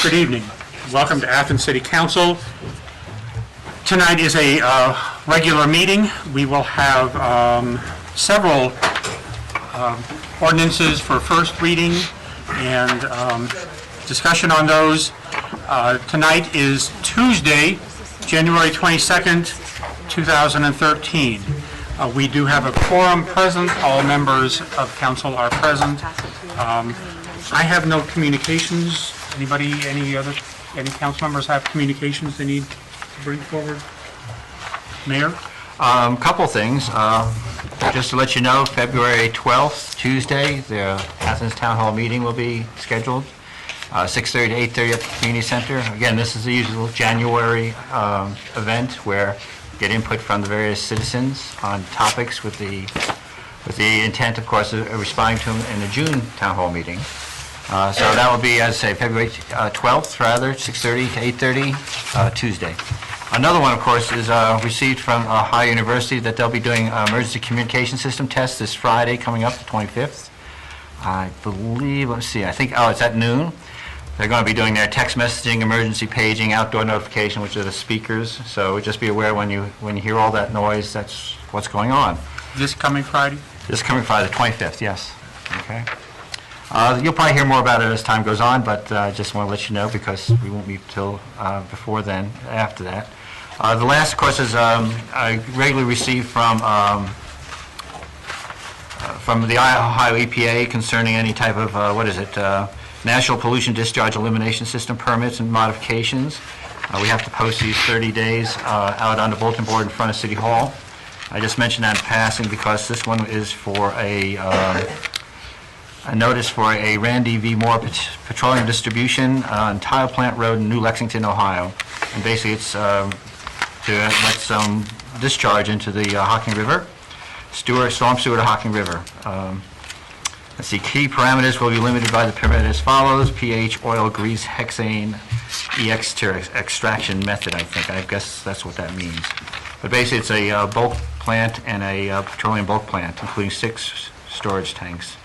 Good evening. Welcome to Athens City Council. Tonight is a regular meeting. We will have several ordinances for first reading and discussion on those. Tonight is Tuesday, January 22nd, 2013. We do have a quorum present. All members of council are present. I have no communications. Anybody, any council members have communications they need to bring forward? Mayor? Couple things. Just to let you know, February 12th, Tuesday, the Athens Town Hall meeting will be scheduled, 6:30 to 8:30 at the community center. Again, this is the usual January event where we get input from the various citizens on topics with the intent, of course, of responding to them in the June Town Hall meeting. So that will be, as I say, February 12th, rather, 6:30 to 8:30, Tuesday. Another one, of course, is received from Ohio University that they'll be doing emergency communication system tests this Friday coming up, the 25th. I believe, let's see, I think, it's at noon. They're going to be doing their text messaging, emergency paging, outdoor notification, which are the speakers. So just be aware when you hear all that noise, that's what's going on. This coming Friday? This coming Friday, the 25th, yes. Okay. You'll probably hear more about it as time goes on, but I just want to let you know because we won't meet till before then, after that. The last, of course, is I regularly receive from the Ohio EPA concerning any type of, National Pollution Discharge Elimination System permits and modifications. We have to post these 30 days out on the bulletin board in front of City Hall. I just mentioned that in passing because this one is for a notice for a Randy V. Moore petroleum distribution on Tile Plant Road in New Lexington, Ohio. And basically it's to let some discharge into the Hocking River, storm sewer to Hocking River. Let's see, key parameters will be limited by the permit as follows: pH, oil, grease, hexane, extraction method, I think. I guess that's what that means. But basically it's a bulk plant and a petroleum bulk plant, including 6 storage tanks.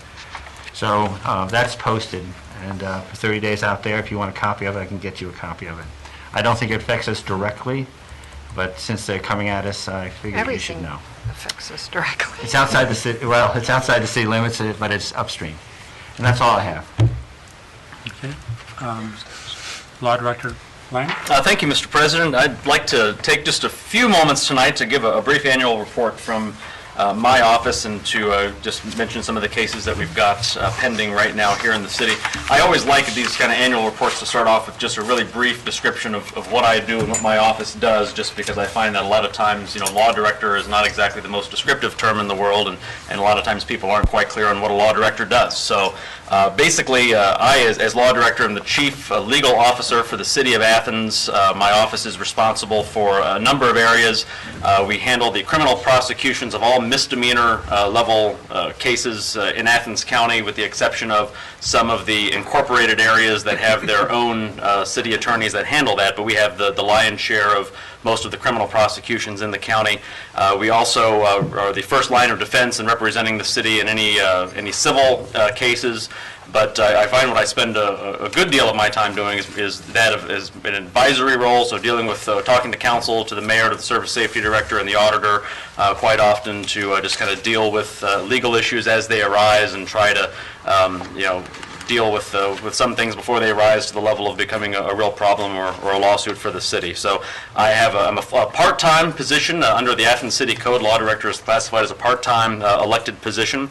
So that's posted, and for 30 days out there, if you want a copy of it, I can get you a copy of it. I don't think it affects us directly, but since they're coming at us, I figured you should know. Affects us directly. It's outside the city, well, it's outside the city limits, but it's upstream. And that's all I have. Okay. Law Director Lang? Thank you, Mr. President. I'd like to take just a few moments tonight to give a brief annual report from my office and to just mention some of the cases that we've got pending right now here in the city. I always like these kind of annual reports to start off with just a really brief description of what I do and what my office does, just because I find that a lot of times, law director is not exactly the most descriptive term in the world, and a lot of times people aren't quite clear on what a law director does. So basically, I, as law director, am the chief legal officer for the city of Athens. My office is responsible for a number of areas. We handle the criminal prosecutions of all misdemeanor level cases in Athens County, with the exception of some of the incorporated areas that have their own city attorneys that handle that, but we have the lion's share of most of the criminal prosecutions in the county. We also are the first line of defense in representing the city in any civil cases. But I find what I spend a good deal of my time doing is that of an advisory role, so dealing with talking to council, to the mayor, to the service safety director, and the auditor, quite often to just kind of deal with legal issues as they arise and try to deal with some things before they rise to the level of becoming a real problem or a lawsuit for the city. So I'm a part-time position under the Athens City Code. Law director is classified as a part-time elected position.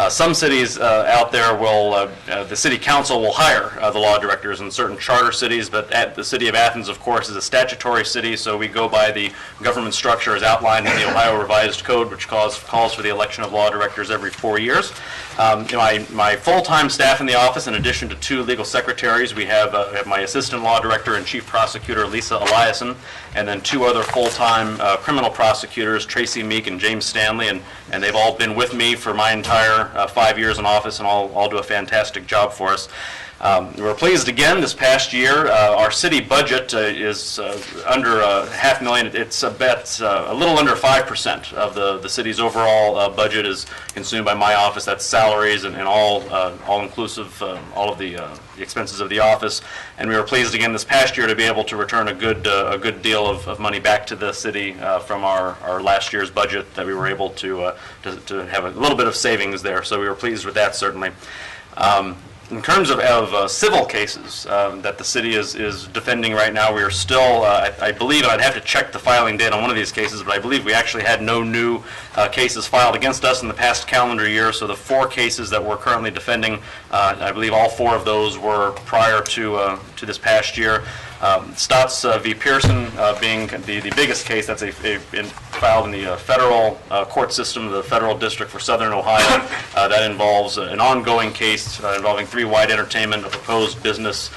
Some cities out there will, the city council will hire the law directors in certain charter cities, but the city of Athens, of course, is a statutory city, so we go by the government structure as outlined in the Ohio Revised Code, which calls for the election of law directors every 4 years. My full-time staff in the office, in addition to 2 legal secretaries, we have my assistant law director and chief prosecutor, Lisa Eliason, and then 2 other full-time criminal prosecutors, Tracy Meek and James Stanley, and they've all been with me for my entire 5 years in office, and all do a fantastic job for us. We're pleased again this past year. Our city budget is under $500,000. It's a little under 5% of the city's overall budget is consumed by my office. That's salaries and all inclusive, all of the expenses of the office. And we were pleased again this past year to be able to return a good deal of money back to the city from our last year's budget, that we were able to have a little bit of savings there. So we were pleased with that, certainly. In terms of civil cases that the city is defending right now, we are still, I believe, and I'd have to check the filing date on one of these cases, but I believe we actually had no new cases filed against us in the past calendar year. So the 4 cases that we're currently defending, I believe all 4 of those were prior to this past year. Stotts v. Pearson being the biggest case. That's filed in the federal court system, the Federal District for Southern Ohio. That involves an ongoing case involving 3 Wide Entertainment, a proposed business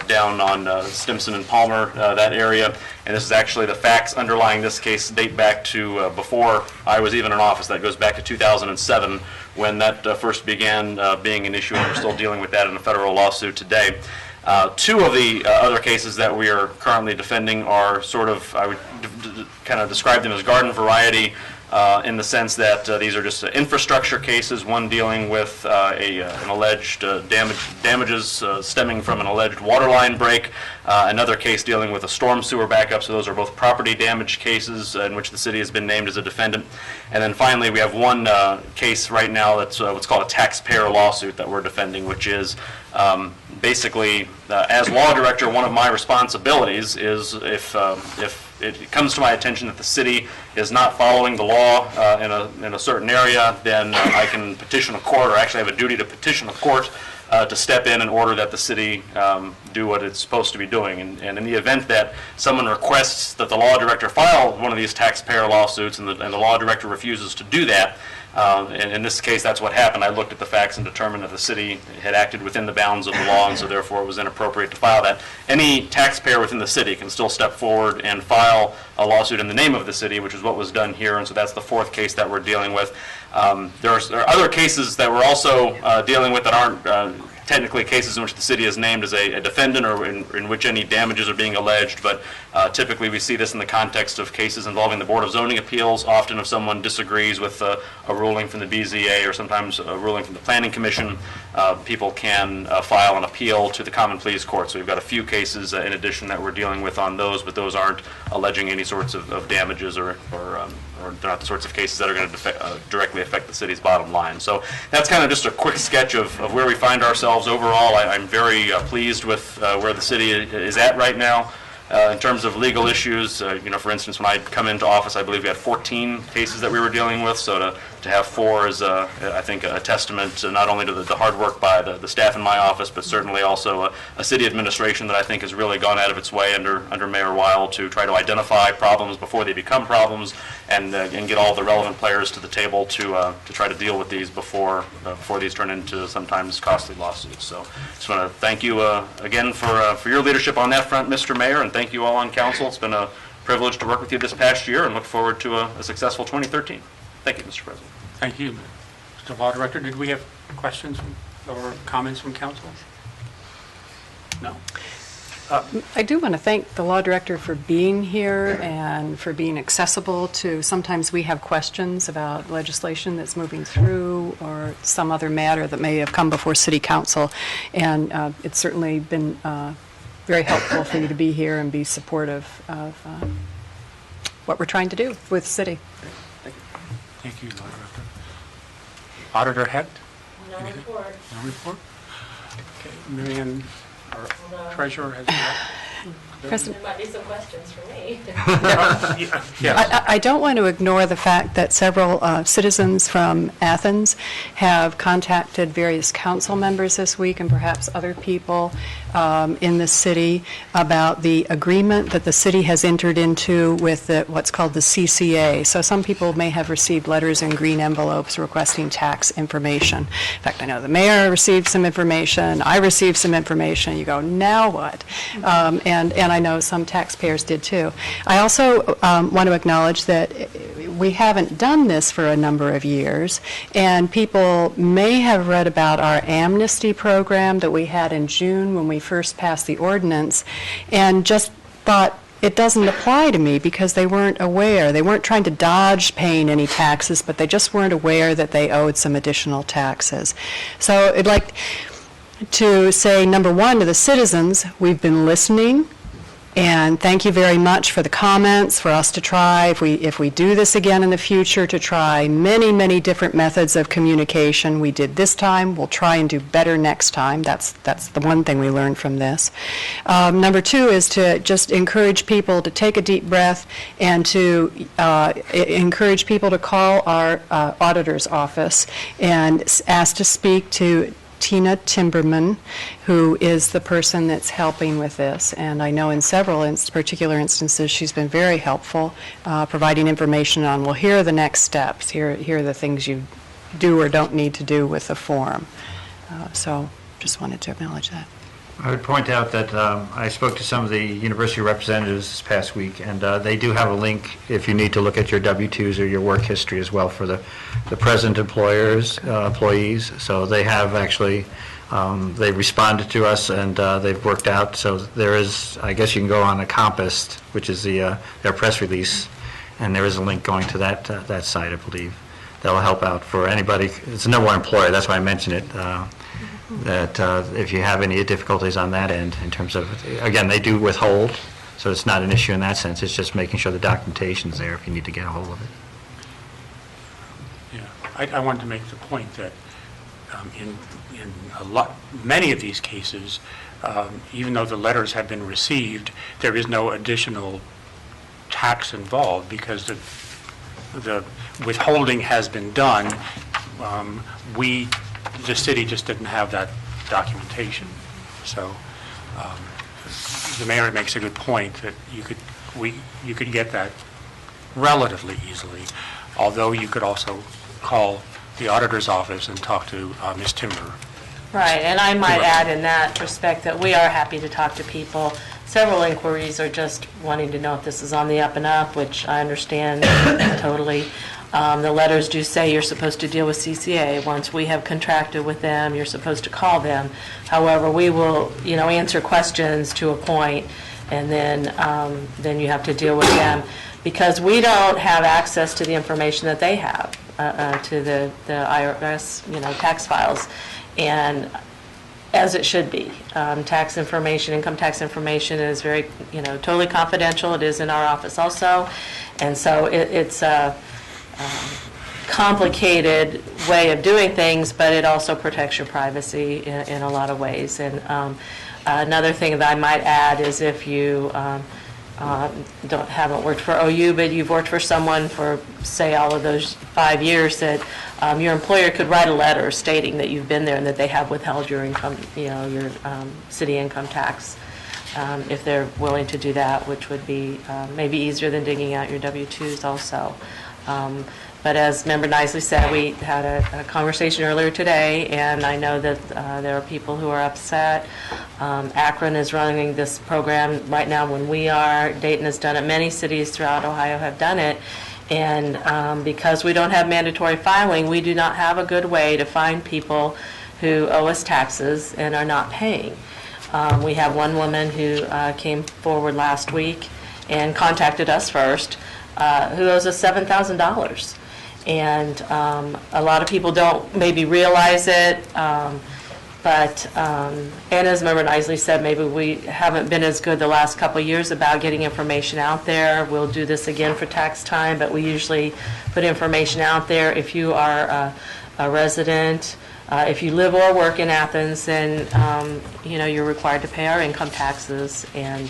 down on Stimson and Palmer, that area. And this is actually, the facts underlying this case date back to before I was even in office. That goes back to 2007 when that first began being an issue, and we're still dealing with that in a federal lawsuit today. 2 of the other cases that we are currently defending are sort of, I would kind of describe them as garden variety, in the sense that these are just infrastructure cases, one dealing with an alleged damages stemming from an alleged water line break, another case dealing with a storm sewer backup. So those are both property damage cases in which the city has been named as a defendant. And then finally, we have one case right now that's what's called a taxpayer lawsuit that we're defending, which is basically, as law director, one of my responsibilities is if it comes to my attention that the city is not following the law in a certain area, then I can petition a court, or actually have a duty to petition a court to step in order that the city do what it's supposed to be doing. And in the event that someone requests that the law director file one of these taxpayer lawsuits and the law director refuses to do that, and in this case, that's what happened. I looked at the facts and determined that the city had acted within the bounds of the law, and so therefore it was inappropriate to file that. Any taxpayer within the city can still step forward and file a lawsuit in the name of the city, which is what was done here, and so that's the 4th case that we're dealing with. There are other cases that we're also dealing with that aren't technically cases in which the city is named as a defendant, or in which any damages are being alleged, but typically we see this in the context of cases involving the Board of Zoning Appeals. Often if someone disagrees with a ruling from the BZA, or sometimes a ruling from the Planning Commission, people can file an appeal to the Common Pleas Court. So we've got a few cases in addition that we're dealing with on those, but those aren't alleging any sorts of damages, or they're not the sorts of cases that are going to directly affect the city's bottom line. So that's kind of just a quick sketch of where we find ourselves overall. I'm very pleased with where the city is at right now. In terms of legal issues, for instance, when I come into office, I believe we had 14 cases that we were dealing with. So to have 4 is, I think, a testament not only to the hard work by the staff in my office, but certainly also a city administration that I think has really gone out of its way under Mayor Weil to try to identify problems before they become problems, and get all the relevant players to the table to try to deal with these before these turn into sometimes costly lawsuits. So just want to thank you again for your leadership on that front, Mr. Mayor, and thank you all on council. It's been a privilege to work with you this past year, and look forward to a successful 2013. Thank you, Mr. President. Thank you. Mr. Law Director, did we have questions or comments from council? No. I do want to thank the law director for being here and for being accessible to, sometimes we have questions about legislation that's moving through or some other matter that may have come before city council, and it's certainly been very helpful for you to be here and be supportive of what we're trying to do with the city. Thank you, Law Director. Auditor Hecht? No report. No report? Okay, Marianne, our treasurer, has President, There might be some questions for me. yes. I don't want to ignore the fact that several citizens from Athens have contacted various council members this week, and perhaps other people in the city, about the agreement that the city has entered into with what's called the CCA. So some people may have received letters in green envelopes requesting tax information. In fact, I know the mayor received some information, I received some information. You go, now what? And I know some taxpayers did too. I also want to acknowledge that we haven't done this for a number of years, and people may have read about our amnesty program that we had in June when we first passed the ordinance, and just thought, it doesn't apply to me because they weren't aware. They weren't trying to dodge paying any taxes, but they just weren't aware that they owed some additional taxes. So I'd like to say, number one, to the citizens, we've been listening, and thank you very much for the comments, for us to try, if we do this again in the future, to try many, many different methods of communication. We did this time, we'll try and do better next time. That's the one thing we learned from this. Number two is to just encourage people to take a deep breath and to encourage people to call our auditor's office and ask to speak to Tina Timberman, who is the person that's helping with this. And I know in several particular instances, she's been very helpful, providing information on, well, here are the next steps. Here are the things you do or don't need to do with the form. So just wanted to acknowledge that. I would point out that I spoke to some of the university representatives this past week, and they do have a link if you need to look at your W-2s or your work history as well for the present employees. So they have actually, they responded to us, and they've worked out. So there is, I guess you can go on Encompassed, which is their press release, and there is a link going to that site, I believe. That will help out for anybody. It's the number one employer, that's why I mentioned it. That if you have any difficulties on that end in terms of, again, they do withhold, so it's not an issue in that sense. It's just making sure the documentation's there if you need to get a hold of it. Yeah, I wanted to make the point that in many of these cases, even though the letters have been received, there is no additional tax involved because the withholding has been done. The city just didn't have that documentation. So the mayor makes a good point that you could get that relatively easily, although you could also call the auditor's office and talk to Ms. Timber. Right, and I might add in that respect that we are happy to talk to people. Several inquiries are just wanting to know if this is on the up and up, which I understand totally. The letters do say you're supposed to deal with CCA. Once we have contracted with them, you're supposed to call them. However, we will, answer questions to a point, and then you have to deal with them because we don't have access to the information that they have, to the IRS, tax files, and as it should be. Tax information, income tax information is very, totally confidential. It is in our office also, and so it's a complicated way of doing things, but it also protects your privacy in a lot of ways. And another thing that I might add is if you haven't worked for OU, but you've worked for someone for, say, all of those 5 years, that your employer could write a letter stating that you've been there and that they have withheld your income, your city income tax. If they're willing to do that, which would be maybe easier than digging out your W-2s also. But as Member Nisley said, we had a conversation earlier today, and I know that there are people who are upset. Akron is running this program right now when we are. Dayton has done it. Many cities throughout Ohio have done it. And because we don't have mandatory filing, we do not have a good way to find people who owe us taxes and are not paying. We have one woman who came forward last week and contacted us first, who owes us $7,000. And a lot of people don't maybe realize it, but, and as Member Nisley said, maybe we haven't been as good the last couple of years about getting information out there. We'll do this again for tax time, but we usually put information out there. If you are a resident, if you live or work in Athens, then, you're required to pay our income taxes. And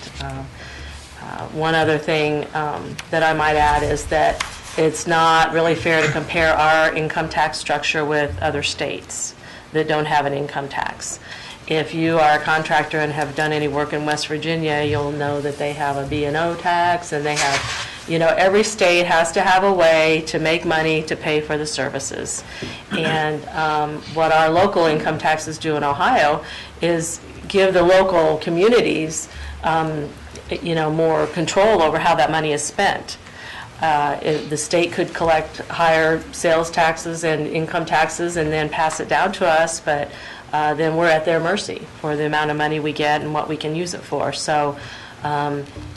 one other thing that I might add is that it's not really fair to compare our income tax structure with other states that don't have an income tax. If you are a contractor and have done any work in West Virginia, you'll know that they have a B&O tax, and they have, every state has to have a way to make money to pay for the services. And what our local income taxes do in Ohio is give the local communities more control over how that money is spent. The state could collect higher sales taxes and income taxes and then pass it down to us, but then we're at their mercy for the amount of money we get and what we can use it for. So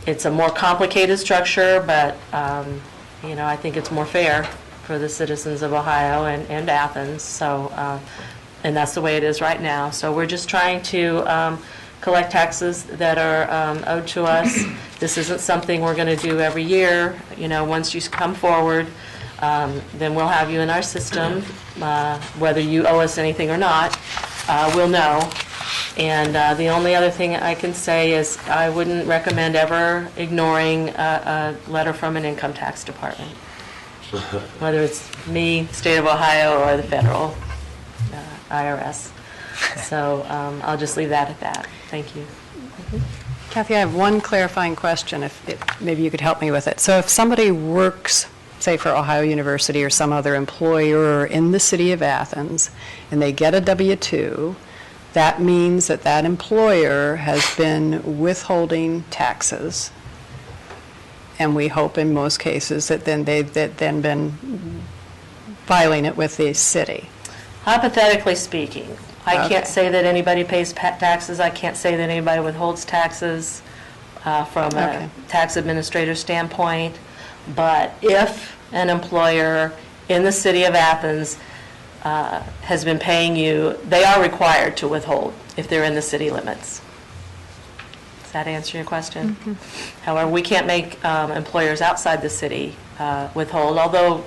it's a more complicated structure, but I think it's more fair for the citizens of Ohio and Athens. So, and that's the way it is right now. So we're just trying to collect taxes that are owed to us. This isn't something we're going to do every year. Once you come forward, then we'll have you in our system. Whether you owe us anything or not, we'll know. And the only other thing I can say is I wouldn't recommend ever ignoring a letter from an income tax department, whether it's me, state of Ohio, or the federal IRS. So I'll just leave that at that. Thank you. Kathy, I have one clarifying question, maybe you could help me with it. So if somebody works, say, for Ohio University or some other employer in the city of Athens, and they get a W-2, that means that that employer has been withholding taxes, and we hope in most cases that they've then been filing it with the city. Hypothetically speaking, I can't Okay. say that anybody pays taxes. I can't say that anybody withholds taxes from Okay. a tax administrator standpoint. But if an employer in the city of Athens has been paying you, they are required to withhold if they're in the city limits. Does that answer your question? However, we can't make employers outside the city withhold, although,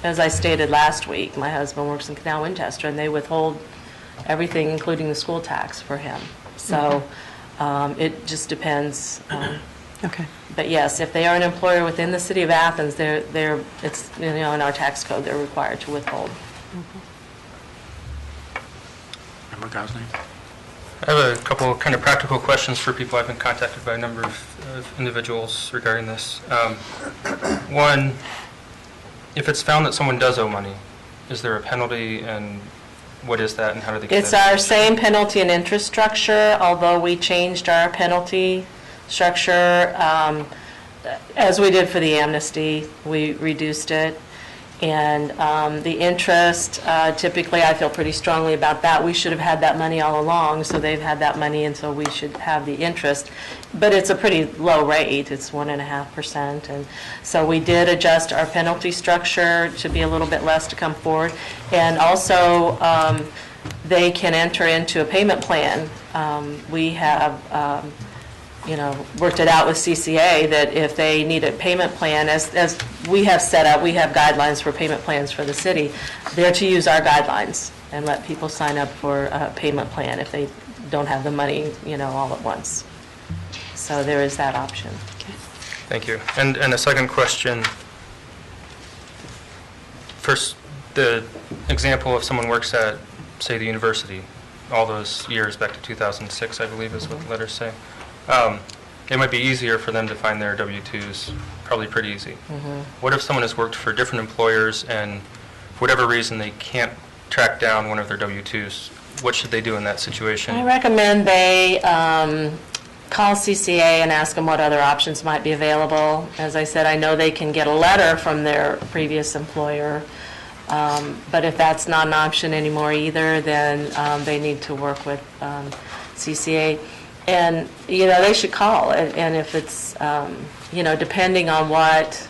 as I stated last week, my husband works in Canal Winchester, and they withhold everything, including the school tax, for him. So it just depends. Okay. But yes, if they are an employer within the city of Athens, it's in our tax code, they're required to withhold. Member Gosney? I have a couple of kind of practical questions for people. I've been contacted by a number of individuals regarding this. One, if it's found that someone does owe money, is there a penalty, and what is that, and how do they get It's that? our same penalty and interest structure, although we changed our penalty structure as we did for the amnesty. We reduced it. And the interest, typically, I feel pretty strongly about that. We should have had that money all along, so they've had that money, and so we should have the interest. But it's a pretty low rate. It's 1.5%. And so we did adjust our penalty structure to be a little bit less to come forward. And also, they can enter into a payment plan. We have worked it out with CCA that if they need a payment plan, as we have set up, we have guidelines for payment plans for the city. They're to use our guidelines and let people sign up for a payment plan if they don't have the money, all at once. So there is that option. Thank you. And a second question. First, the example of someone works at, say, the university, all those years back to 2006, I believe is what the letters say. It might be easier for them to find their W-2s, probably pretty easy. What if someone has worked for different employers and for whatever reason they can't track down one of their W-2s? What should they do in that situation? I recommend they call CCA and ask them what other options might be available. As I said, I know they can get a letter from their previous employer, but if that's not an option anymore either, then they need to work with CCA. And, they should call, and if it's, depending on what,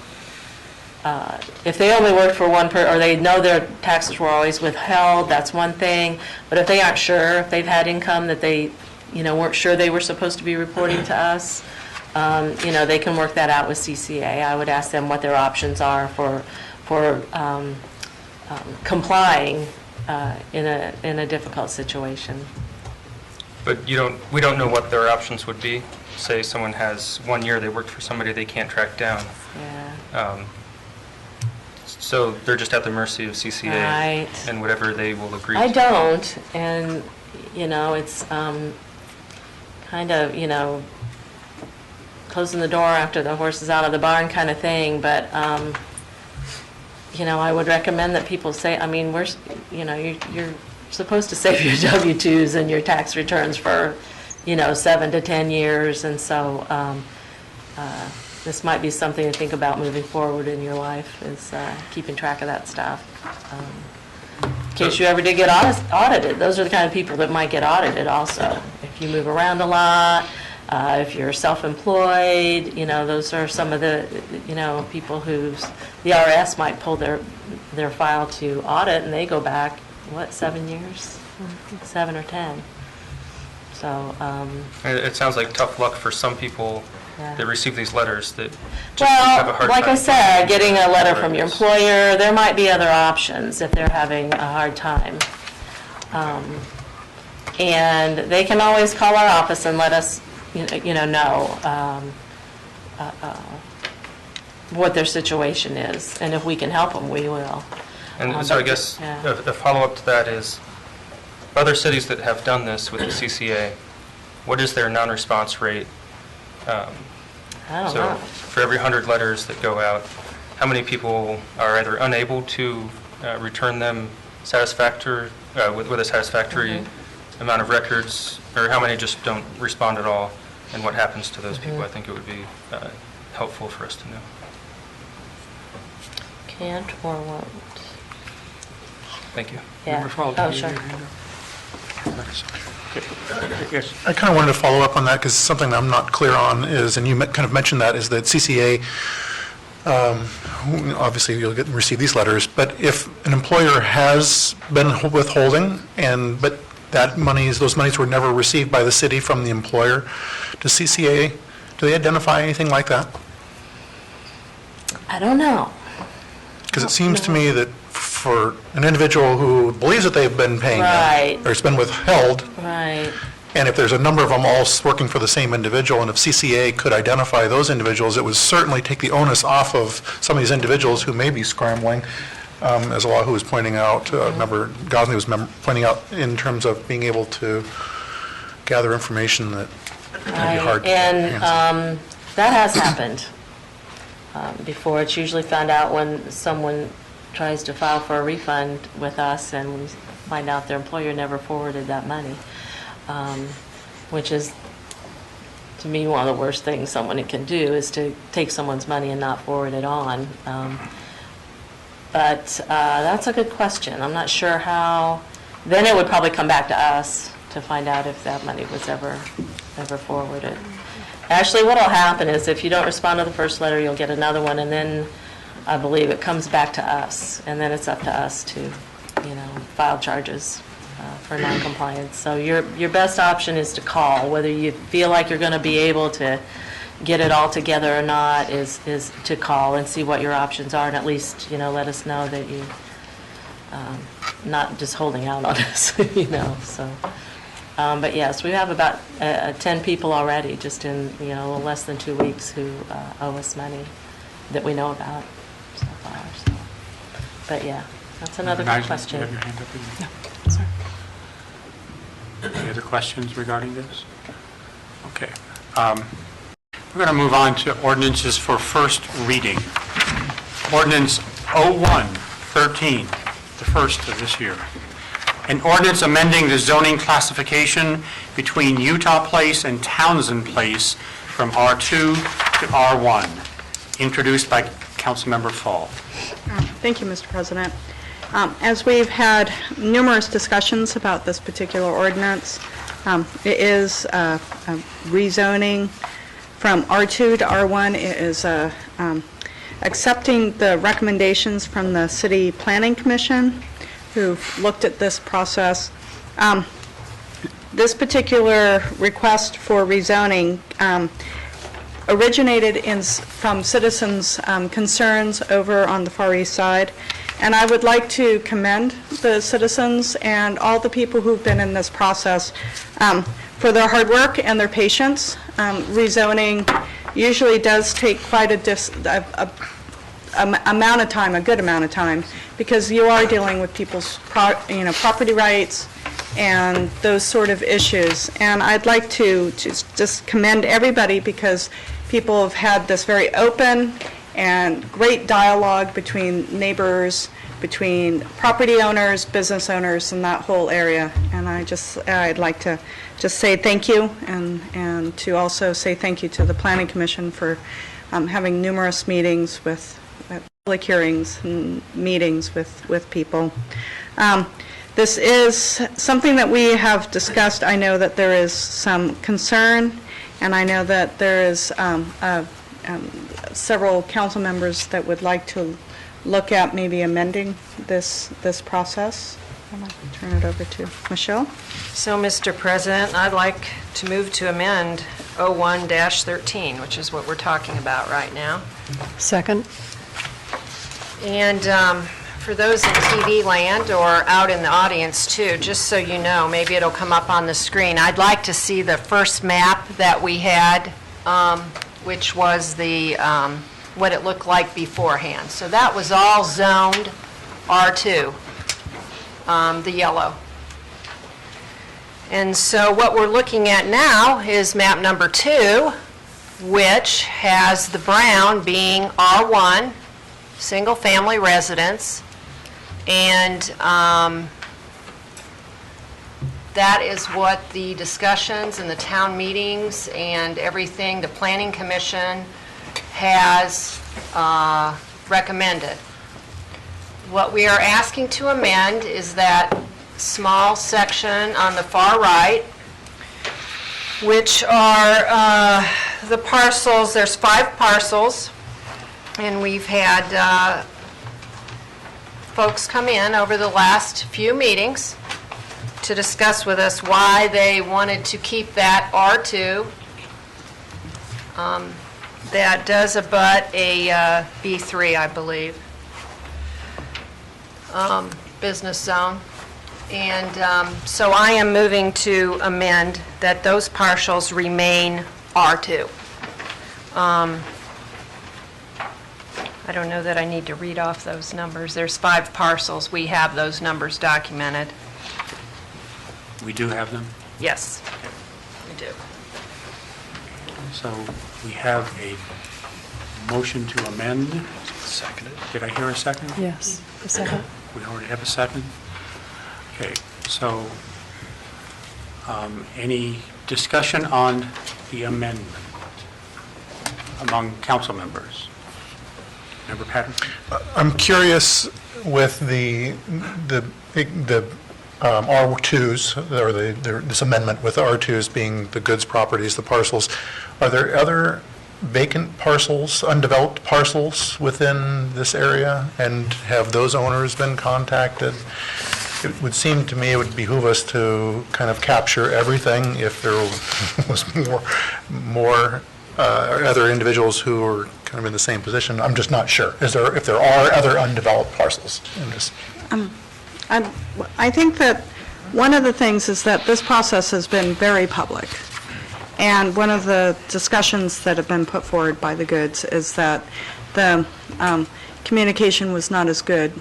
if they only worked for one or they know their taxes were always withheld, that's one thing. But if they aren't sure, if they've had income that they, weren't sure they were supposed to be reporting to us, they can work that out with CCA. I would ask them what their options are for complying in a difficult situation. But we don't know what their options would be. Say someone has 1 year they worked for somebody they can't track down. Yeah. So they're just at the mercy of CCA Right. and whatever they will agree I to. don't, and, it's kind of, closing the door after the horse is out of the barn kind of thing, but, I would recommend that people say, you're supposed to save your W-2s and your tax returns for, 7 to 10 years, and so this might be something to think about moving forward in your life, is keeping track of that stuff. In case you ever did get audited, those are the kind of people that might get audited also. If you move around a lot, if you're self-employed, those are some of the, people the IRS might pull their file to audit, and they go back, 7 years? 7 or 10. So, It sounds like tough luck for some people Yeah. that receive these letters that just have a well, hard like I time. said, getting a letter from your Right. employer, there might be other options if they're having a hard time. And they can always call our office and let us, know what their situation is. And if we can help them, we will. And so I guess Yeah. a follow-up to that is, other cities that have done this with the CCA, what is their non-response rate? I don't So know. for every 100 letters that go out, how many people are either unable to return them with a satisfactory amount of records, or how many just don't respond at all, and what happens to those people? I think it would be helpful for us to know. Can't or won't. Thank you. Yeah. Member Fall, Oh, did you sure. have your hand up? Yes. I kind of wanted to follow up on that because something I'm not clear on is, and you kind of mentioned that, is that CCA, obviously you'll receive these letters, but if an employer has been withholding but those monies were never received by the city from the employer, does CCA, do they identify anything like that? I don't know. Because it seems to me that for an individual who believes that they've been paying them, Right. or it's been withheld, Right. and if there's a number of them all working for the same individual, and if CCA could identify those individuals, it would certainly take the onus off of some of these individuals who may be scrambling, as Oahu was pointing out, Member Gosney was pointing out, in terms of being able to gather information that would be hard to And answer. that has happened before. It's usually found out when someone tries to file for a refund with us and we find out their employer never forwarded that money, which is, to me, one of the worst things someone can do is to take someone's money and not forward it on. But that's a good question. I'm not sure how, then it would probably come back to us to find out if that money was ever forwarded. Actually, what will happen is if you don't respond to the first letter, you'll get another one, and then I believe it comes back to us, and then it's up to us to, file charges for noncompliance. So your best option is to call. Whether you feel like you're going to be able to get it all together or not is to call and see what your options are, and at least, let us know that you not just holding out on us, so. But yes, we have about 10 people already, just in, a little less than 2 weeks, who owe us money that we know about so far. So. But yeah, that's another Member good Nysel, do you question. have your hand up again? No, sorry. Any other questions regarding this? Okay. We're going to move on to ordinances for first reading. Ordinance 0113, the first of this year. An ordinance amending the zoning classification between Utah Place and Townsend Place from R2 to R1, introduced by Councilmember Fall. Thank you, Mr. President. As we've had numerous discussions about this particular ordinance, it is rezoning from R2 to R1. It is accepting the recommendations from the City Planning Commission, who've looked at this process. This particular request for rezoning originated from citizens' concerns over on the Far East Side, and I would like to commend the citizens and all the people who've been in this process for their hard work and their patience. Rezoning usually does take quite amount of time, a good amount of time, because you are dealing with people's property rights and those sort of issues. And I'd like to just commend everybody, because people have had this very open and great dialogue between neighbors, between property owners, business owners, and that whole area. And I'd like to just say thank you, and to also say thank you to the Planning Commission for having numerous meetings with public hearings and meetings with people. This is something that we have discussed. I know that there is some concern, and I know that there is several council members that would like to look at maybe amending this process. I'm going to turn it over to Michelle. So, Mr. President, I'd like to move to amend 01-13, which is what we're talking about right now. Second? And for those in TV land or out in the audience too, just so you know, maybe it'll come up on the screen, I'd like to see the first map that we had, which was the what it looked like beforehand. So that was all zoned R2, the yellow. And so what we're looking at now is map number 2, which has the brown being R1, single-family residence, and that is what the discussions and the town meetings and everything, the Planning Commission has recommended. What we are asking to amend is that small section on the far right, which are the parcels. There's 5 parcels, and we've had folks come in over the last few meetings to discuss with us why they wanted to keep that R2 that does abut a B3, I believe, business zone. And so I am moving to amend that those parcels remain R2. I don't know that I need to read off those numbers. There's 5 parcels. We have those numbers documented. We do have them. Yes, we do. So we have a motion to amend. Seconded. Did I hear a second? Yes, a second. We already have a second? Okay, so any discussion on the amendment among council members? Member Patterson? I'm curious with the R2s, or this amendment with the R2s being the goods properties, the parcels, are there other vacant parcels, undeveloped parcels within this area? And have those owners been contacted? It would seem to me it would behoove us to kind of capture everything if there was more other individuals who are kind of in the same position. I'm just not sure. If there are other undeveloped parcels in this? I think that one of the things is that this process has been very public. And one of the discussions that have been put forward by the goods is that the communication was not as good,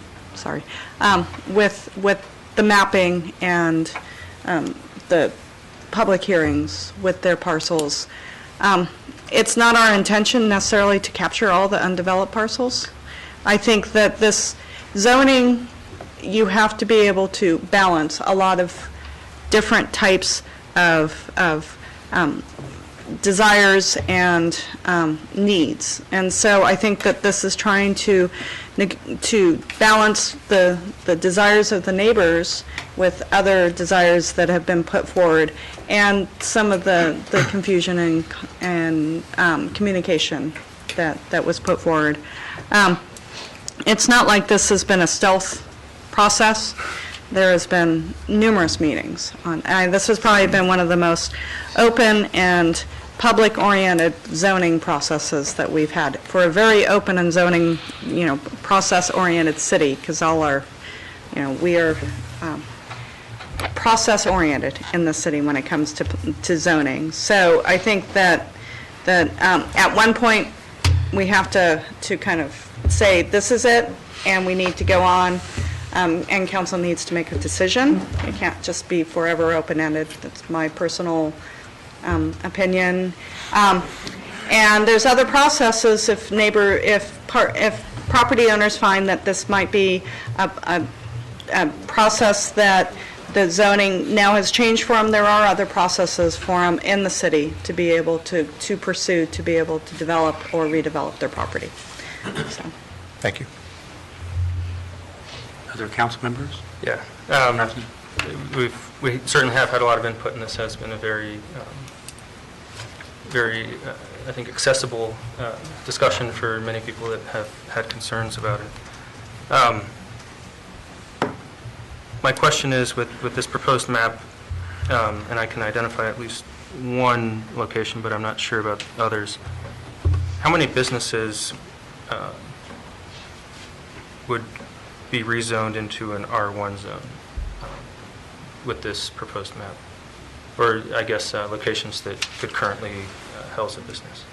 with the mapping and the public hearings with their parcels. It's not our intention necessarily to capture all the undeveloped parcels. I think that this zoning, you have to be able to balance a lot of different types of desires and needs. And so I think that this is trying to balance the desires of the neighbors with other desires that have been put forward, and some of the confusion and communication that was put forward. It's not like this has been a stealth process. There has been numerous meetings this has probably been one of the most open and public-oriented zoning processes that we've had for a very open and zoning, process-oriented city, because we are process-oriented in the city when it comes to zoning. So I think that at one point we have to kind of say this is it, and we need to go on. And council needs to make a decision. It can't just be forever open-ended. That's my personal opinion. And there's other processes if property owners find that this might be a process that the zoning now has changed for them, there are other processes for them in the city to be able to pursue, to be able to develop or redevelop their property. So, Thank you. Other council members? Yeah. We certainly have had a lot of input, and this has been a very, I think, accessible discussion for many people that have had concerns about it. My question is, with this proposed map, and I can identify at least one location, but I'm not sure about others, how many businesses would be rezoned into an R1 zone with this proposed map? Or, I guess, locations that could currently house a business?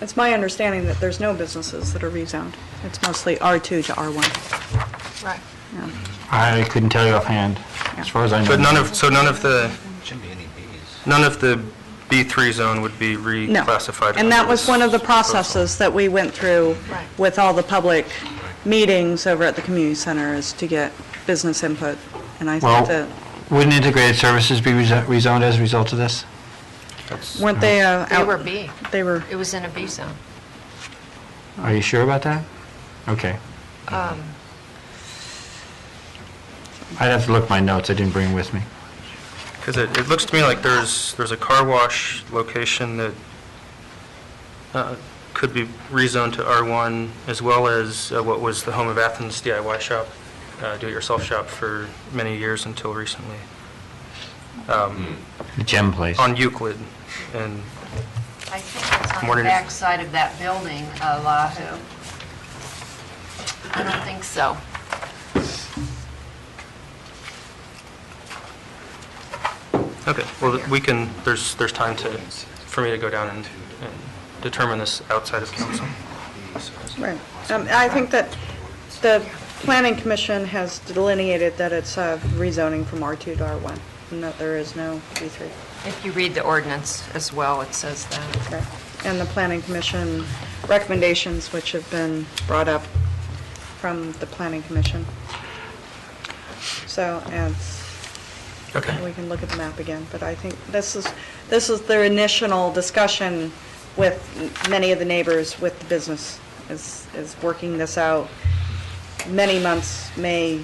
it's my understanding that there's no businesses that are rezoned. It's mostly R2 to R1. Right. Yeah. I couldn't tell you offhand, as far as I know. But none of the B3 zone would be No. reclassified? And that under was this one of the proposal? processes that we went through Right. with all the public meetings over at the community center, is to get business input. And I Well, think that, wouldn't integrated services be rezoned as a result of this? weren't they They out? were B. They were, It was in a B zone. Are you sure about that? Okay. I'd have to look my notes, I didn't bring them with me. Because it looks to me like there's a car wash location that could be rezoned to R1, as well as what was the home of Athens DIY shop, do-it-yourself shop for many years until recently, The gem place. on Euclid. And I think it's on the Morning. back side of that building, Lahu. I don't think so. okay, well, we can, there's time for me to go down and determine this outside of council. right. I think that the planning commission has delineated that it's rezoning from R2 to R1, and that there is no B3. If you read the ordinance as well, it says that. Right. And the planning commission recommendations, which have been brought up from the planning commission. So, and Okay. we can look at the map again, but I think this is their initial discussion with many of the neighbors, with the business, is working this out many months, May,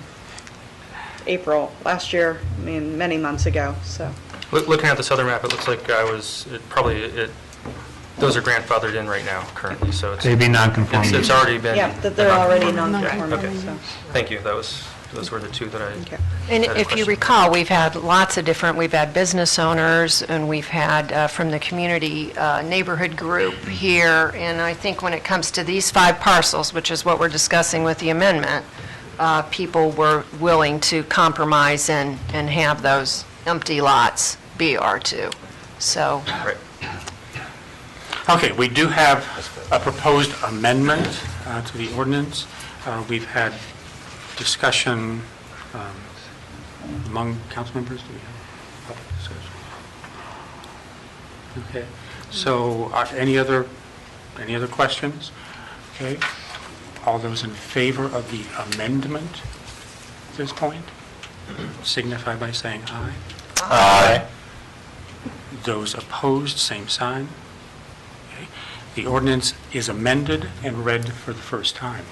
April, last year, I mean, many months ago, so. Looking at this other map, it looks like those are grandfathered in right now, currently, so it's They'd be non-conforming. it's already been... Yeah, that they're already non-conforming, Okay. so, Thank you, those were the two that I... okay. And Had a if you question. recall, we've had lots of different, we've had business owners, and we've had from the community neighborhood group here, and I think when it comes to these 5 parcels, which is what we're discussing with the amendment, people were willing to compromise and have those empty lots be R2. So, Right. Okay, we do have a proposed amendment to the ordinance. We've had discussion among council members. Do we have public discussion? Okay, so any other questions? Okay, all those in favor of the amendment at this point signify by saying aye. Aye. Those opposed, same sign. Okay. The ordinance is amended and read for the first time.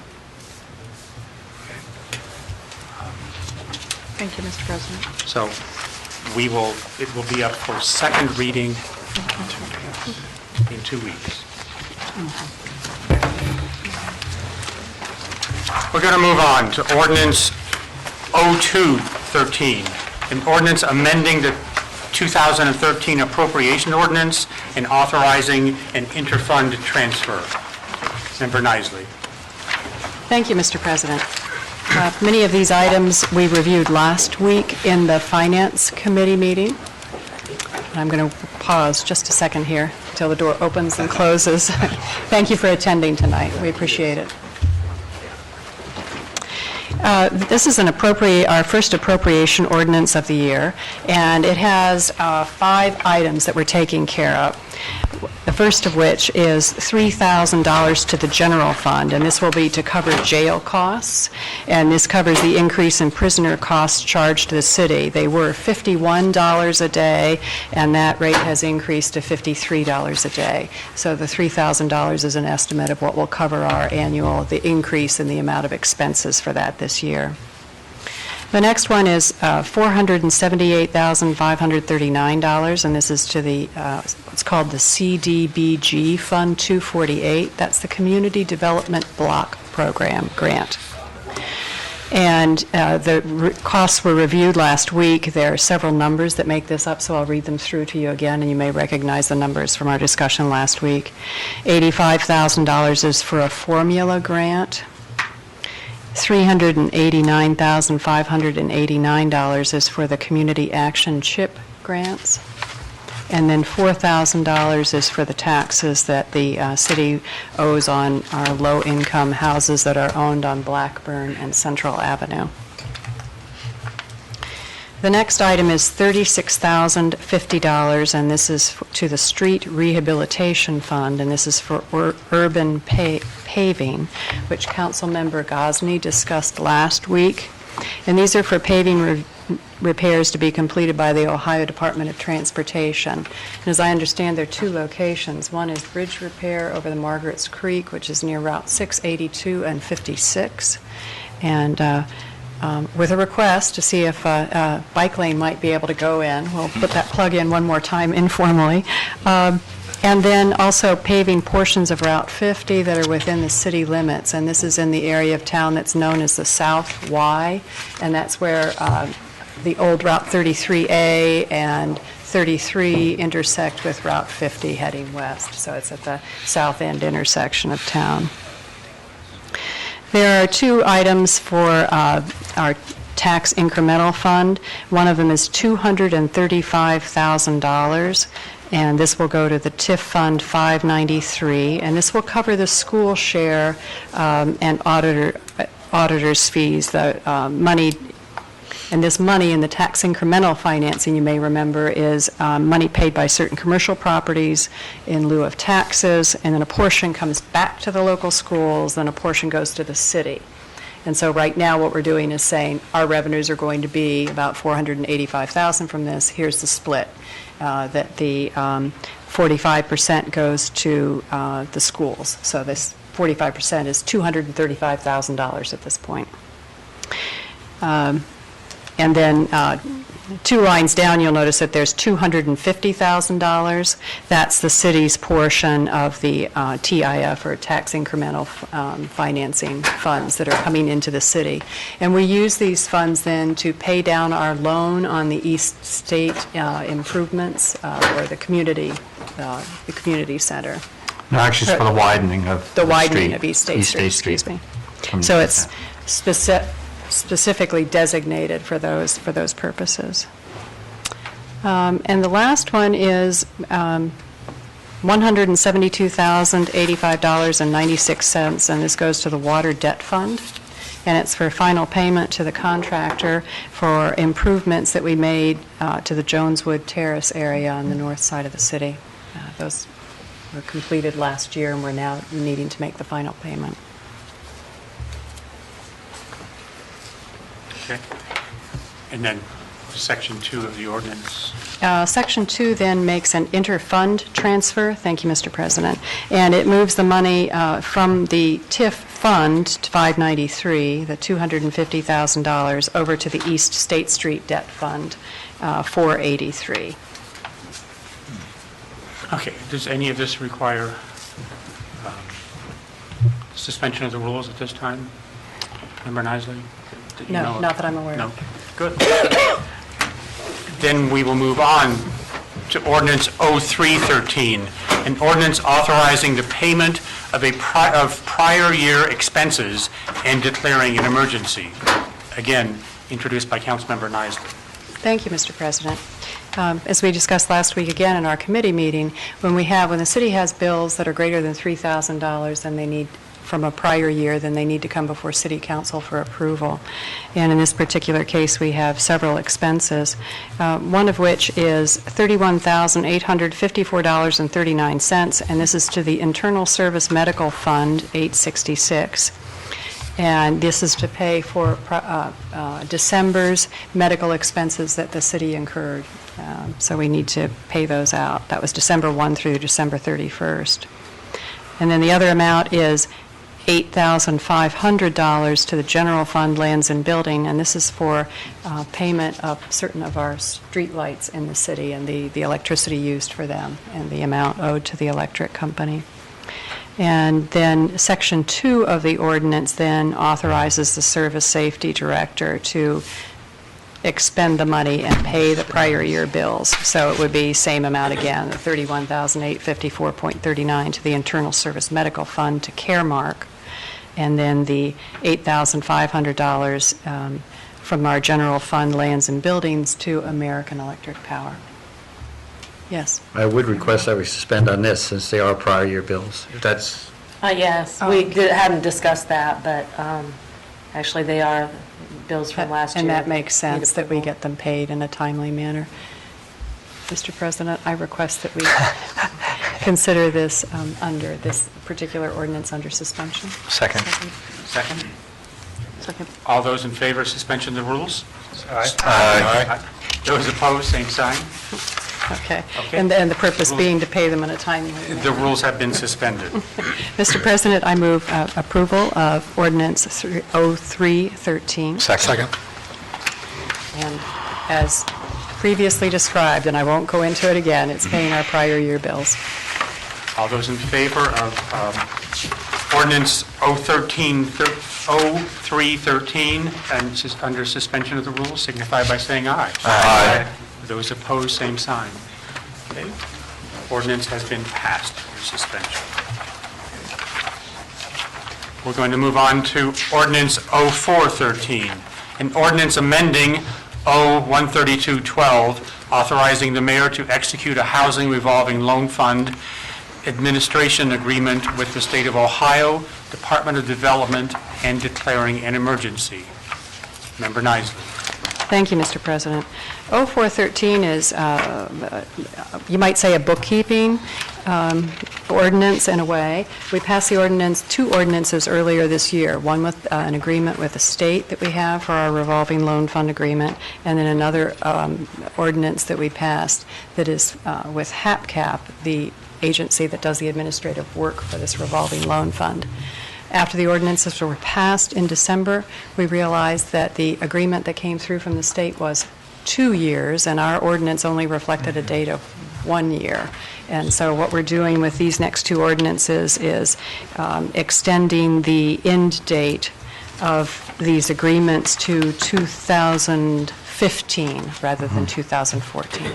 Thank you, Mr. President. So it will be up for second reading in 2 weeks. We're going to move on to ordinance 0213, an ordinance amending the 2013 appropriation ordinance and authorizing an interfund transfer. Member Nisley. Thank you, Mr. President. Many of these items we reviewed last week in the Finance Committee meeting. And I'm going to pause just a second here until the door opens and closes. Thank you for attending tonight. We appreciate it. This is our first appropriation ordinance of the year, and it has 5 items that we're taking care of. The first of which is $3,000 to the general fund, and this will be to cover jail costs, and this covers the increase in prisoner costs charged to the city. They were $51 a day, and that rate has increased to $53 a day. So the $3,000 is an estimate of what will cover our the increase in the amount of expenses for that this year. The next one is $478,539, and this is to the, it's called the CDBG Fund 248. That's the Community Development Block Program grant. And the costs were reviewed last week. There are several numbers that make this up, so I'll read them through to you again, and you may recognize the numbers from our discussion last week. $85,000 is for a formula grant. $389,589 is for the Community Action CHIP grants. And then $4,000 is for the taxes that the city owes on our low-income houses that are owned on Blackburn and Central Avenue. The next item is $36,050, and this is to the Street Rehabilitation Fund, and this is for urban paving, which Councilmember Gosney discussed last week. And these are for paving repairs to be completed by the Ohio Department of Transportation. And as I understand, there are two locations. One is bridge repair over the Margaret's Creek, which is near Route 682 and 56. And with a request to see if bike lane might be able to go in. We'll put that plug in one more time informally. And then also paving portions of Route 50 that are within the city limits. And this is in the area of town that's known as the South Y. And that's where the old Route 33A and 33 intersect with Route 50 heading west. So it's at the south end intersection of town. There are two items for our tax incremental fund. One of them is $235,000, and this will go to the TIF Fund 593, and this will cover the school share and auditor's fees. The money. And this money in the tax incremental financing, you may remember, is money paid by certain commercial properties in lieu of taxes, and then a portion comes back to the local schools, then a portion goes to the city. And so right now what we're doing is saying our revenues are going to be about $485,000 from this. Here's the split, that the 45% goes to the schools. So this 45% is $235,000 at this point. And then two lines down, you'll notice that there's $250,000. That's the city's portion of the TIF, or tax incremental financing funds that are coming into the city. And we use these funds then to pay down our loan on the East State improvements, or the community center. No, actually, it's for the widening of The the widening street. of East State Street, Street. excuse me. So it's specifically designated for those purposes. And the last one is $172,085.96, and this goes to the Water Debt Fund, and it's for final payment to the contractor for improvements that we made to the Joneswood Terrace area on the north side of the city. Those were completed last year, and we're now needing to make the final payment. Okay. And then Section 2 of the ordinance. Section 2 then makes an inter-fund transfer, thank you, Mr. President, and it moves the money from the TIF Fund 593, the $250,000, over to the East State Street Debt Fund 483. Okay, does any of this require suspension of the rules at this time? Member Nisley? Did you No, know? not that I'm aware of. No. Good. Then we will move on to Ordinance 0313, an ordinance authorizing the payment of prior year expenses and declaring an emergency. Again, introduced by Councilmember Nisley. Thank you, Mr. President. As we discussed last week again in our committee meeting, when the city has bills that are greater than $3,000, then they need from a prior year, then they need to come before City Council for approval. And in this particular case, we have several expenses, one of which is $31,854.39, and this is to the Internal Service Medical Fund, 866. And this is to pay for December's medical expenses that the city incurred. So we need to pay those out. That was December 1 through December 31st. And then the other amount is $8,500 to the General Fund Lands and Building, and this is for payment of certain of our streetlights in the city and the electricity used for them and the amount owed to the electric company. And then Section 2 of the ordinance then authorizes the Service Safety Director to expend the money and pay the prior year bills. So it would be same amount again, the $31,854.39 to the Internal Service Medical Fund to Caremark, and then the $8,500 from our General Fund Lands and Buildings to American Electric Power. Yes. I would request that we suspend on this since they are prior year bills. If that's, Yes, we hadn't discussed that, but actually they are bills from last year. And that makes Need sense that we approval. get them paid in a timely manner. Mr. President, I request that we consider this under this particular ordinance under suspension. Second. Second? Second. All those in favor of suspension of the rules? Aye. Those opposed, same sign. Okay. Okay. And the purpose being to pay them in a timely manner. The rules have been suspended. Mr. President, I move approval of ordinance 0313. Second. And as previously described, and I won't go into it again, it's paying our prior year bills. All those in favor of ordinance 0313 and under suspension of the rules signify by saying aye. Aye. Those opposed, same sign. Okay. Ordinance has been passed under suspension. We're going to move on to ordinance 0413, an ordinance amending 013212, authorizing the mayor to execute a housing revolving loan fund administration agreement with the State of Ohio Department of Development and declaring an emergency. Member Nisley. Thank you, Mr. President. 0413 is, you might say, a bookkeeping ordinance in a way. We passed two ordinances earlier this year, one with an agreement with the state that we have for our revolving loan fund agreement, and then another ordinance that we passed that is with HAPCAP, the agency that does the administrative work for this revolving loan fund. After the ordinances were passed in December, we realized that the agreement that came through from the state was 2 years, and our ordinance only reflected a date of 1 year. And so what we're doing with these next two ordinances is extending the end date of these agreements to 2015 rather than 2014.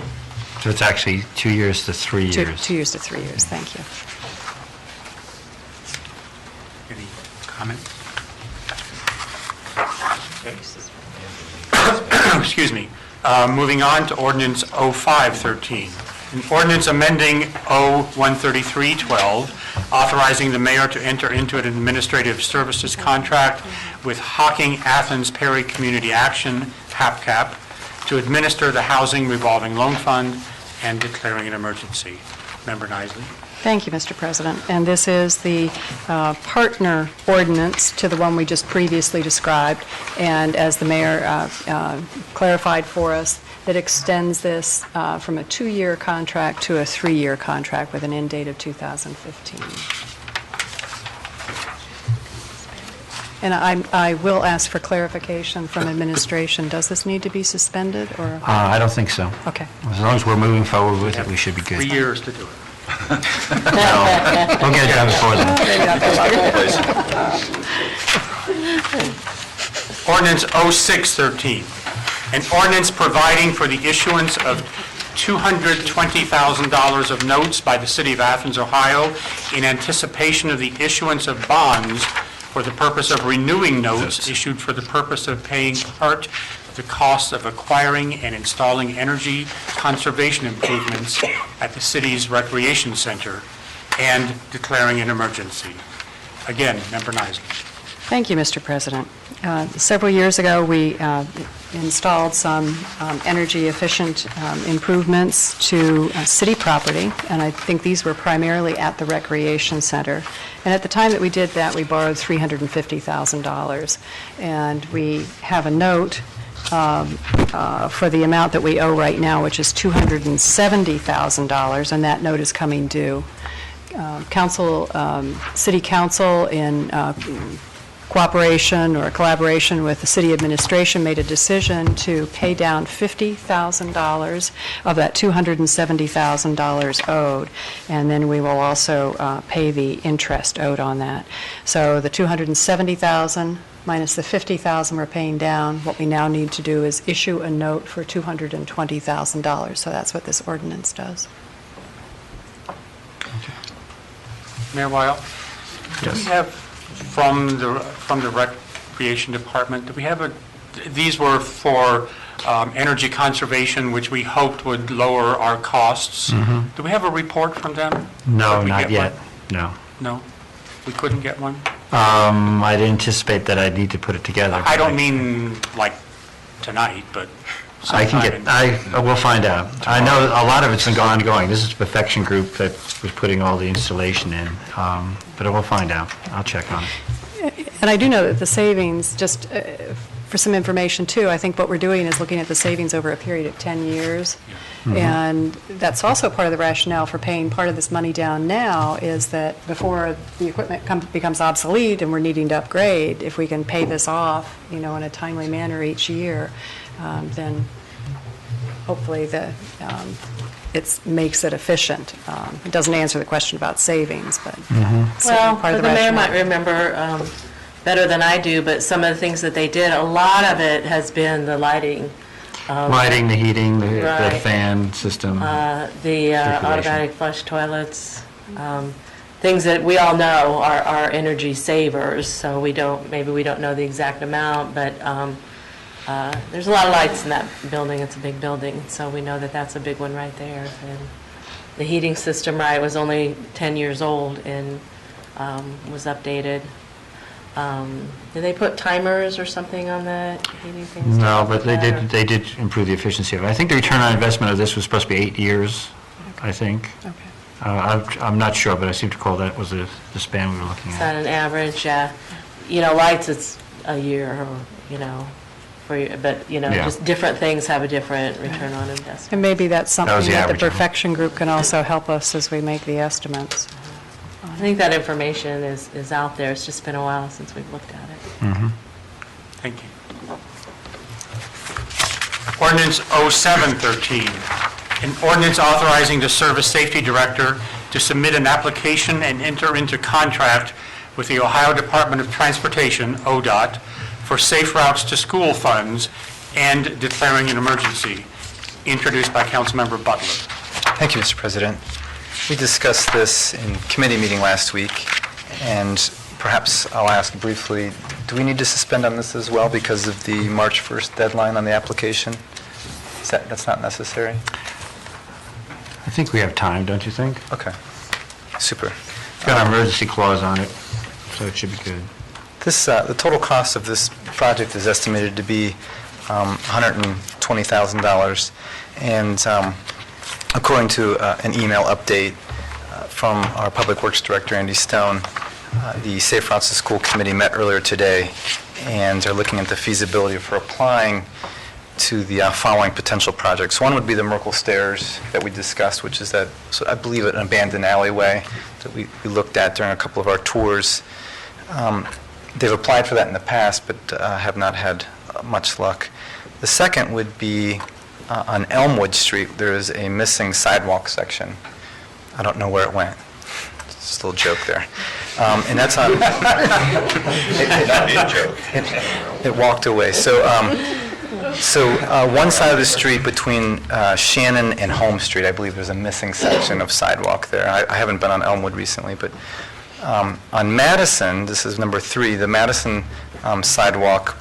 So it's actually 2 years to 3 years. 2 years to 3 years, thank you. Any comment? Okay. Excuse me. Moving on to ordinance 0513. An ordinance amending 013312, authorizing the mayor to enter into an administrative services contract with Hocking Athens Perry Community Action, HAPCAP, to administer the Housing Revolving Loan Fund and declaring an emergency. Member Nisley. Thank you, Mr. President. And this is the partner ordinance to the one we just previously described. And as the mayor clarified for us, that extends this from a 2-year contract to a 3-year contract with an end date of 2015. And I will ask for clarification from administration. Does this need to be suspended, or? I don't think so. Okay. As long as we're moving forward with it, we should be good. 3 years to do it. No, we'll get it done before then. Ordinance 0613, an ordinance providing for the issuance of $220,000 of notes by the City of Athens, Ohio, in anticipation of the issuance of bonds for the purpose of renewing notes issued for the purpose of paying part of the cost of acquiring and installing energy conservation improvements at the city's recreation center and declaring an emergency. Again, Member Nisley. Thank you, Mr. President. Several years ago, we installed some energy-efficient improvements to city property, and I think these were primarily at the recreation center. And at the time that we did that, we borrowed $350,000. And we have a note for the amount that we owe right now, which is $270,000, and that note is coming due. City Council in cooperation or collaboration with the city administration made a decision to pay down $50,000 of that $270,000 owed, and then we will also pay the interest owed on that. So the $270,000 minus the $50,000 we're paying down, what we now need to do is issue a note for $220,000. So that's what this ordinance does. Mayor Weil? Do we have from the Recreation Department, do we have these were for energy conservation, which we hoped would lower our costs. Do we have a report from them? No, Did we not get yet, one? no. No? We couldn't get one? I'd anticipate that I'd need to put it together. I don't mean like tonight, but I can sometime. we'll find out. I know a lot of it's ongoing. This is the Perfection Group that was putting all the installation in, but we'll find out. I'll check on it. And I do know that the savings, just for some information too, I think what we're doing is looking at the savings over a period of 10 years. And that's also part of the rationale for paying part of this money down now, is that before the equipment becomes obsolete and we're needing to upgrade, if we can pay this off, in a timely manner each year, then hopefully it makes it efficient. It doesn't answer the question about savings, but it's Well, part of the the mayor rationale. might remember better than I do, but some of the things that they did, a lot of it has been the lighting. Lighting, the heating, the Right. fan system. The Circulation. automatic flush toilets, things that we all know are energy savers, so maybe we don't know the exact amount, but there's a lot of lights in that building. It's a big building, so we know that that's a big one right there. And the heating system, right, was only 10 years old and was updated. Did they put timers or something on the heating things? No, but they did improve the efficiency of it. I think the return on investment of this was supposed to be 8 years, I think. Okay. I'm not sure, but I seem to recall that was the span we were looking Is at. that an average? Lights, it's a year, but Yeah. just different things have a different return on investment. And maybe that's was something the that the average, I think. Perfection Group can also help us as we make the estimates. I think that information is out there. It's just been a while since we've looked at it. Thank you. Ordinance 0713, an ordinance authorizing the Service Safety Director to submit an application and enter into contract with the Ohio Department of Transportation, ODOT, for Safe Routes to School funds and declaring an emergency, introduced by Councilmember Butler. Thank you, Mr. President. We discussed this in committee meeting last week, and perhaps I'll ask briefly, do we need to suspend on this as well because of the March 1st deadline on the application? That's not necessary? I think we have time, don't you think? Okay, super. It's got an emergency clause on it, so it should be good. The total cost of this project is estimated to be $120,000, and according to an email update from our Public Works Director, Andy Stone, the Safe Routes to School Committee met earlier today and are looking at the feasibility for applying to the following potential projects. One would be the Merkle Stairs that we discussed, which is I believe, an abandoned alleyway that we looked at during a couple of our tours. They've applied for that in the past, but have not had much luck. The second would be on Elmwood Street. There is a missing sidewalk section. I don't know where it went. Just a little joke there. And that's on... It walked away. So one side of the street between Shannon and Home Street, I believe there's a missing section of sidewalk there. I haven't been on Elmwood recently, but on Madison, this is number 3, the Madison sidewalk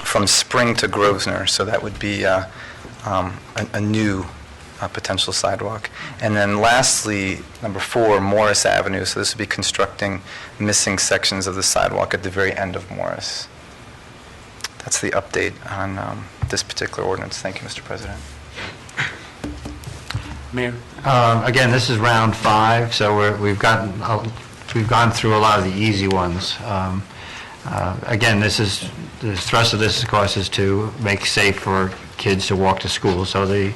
from Spring to Grosvenor, so that would be a new potential sidewalk. And then lastly, number 4, Morris Avenue. So this would be constructing missing sections of the sidewalk at the very end of Morris. That's the update on this particular ordinance. Thank you, Mr. President. Mayor? Again, this is round 5, so we've gone through a lot of the easy ones. Again, the thrust of this, of course, is to make safe for kids to walk to school. So the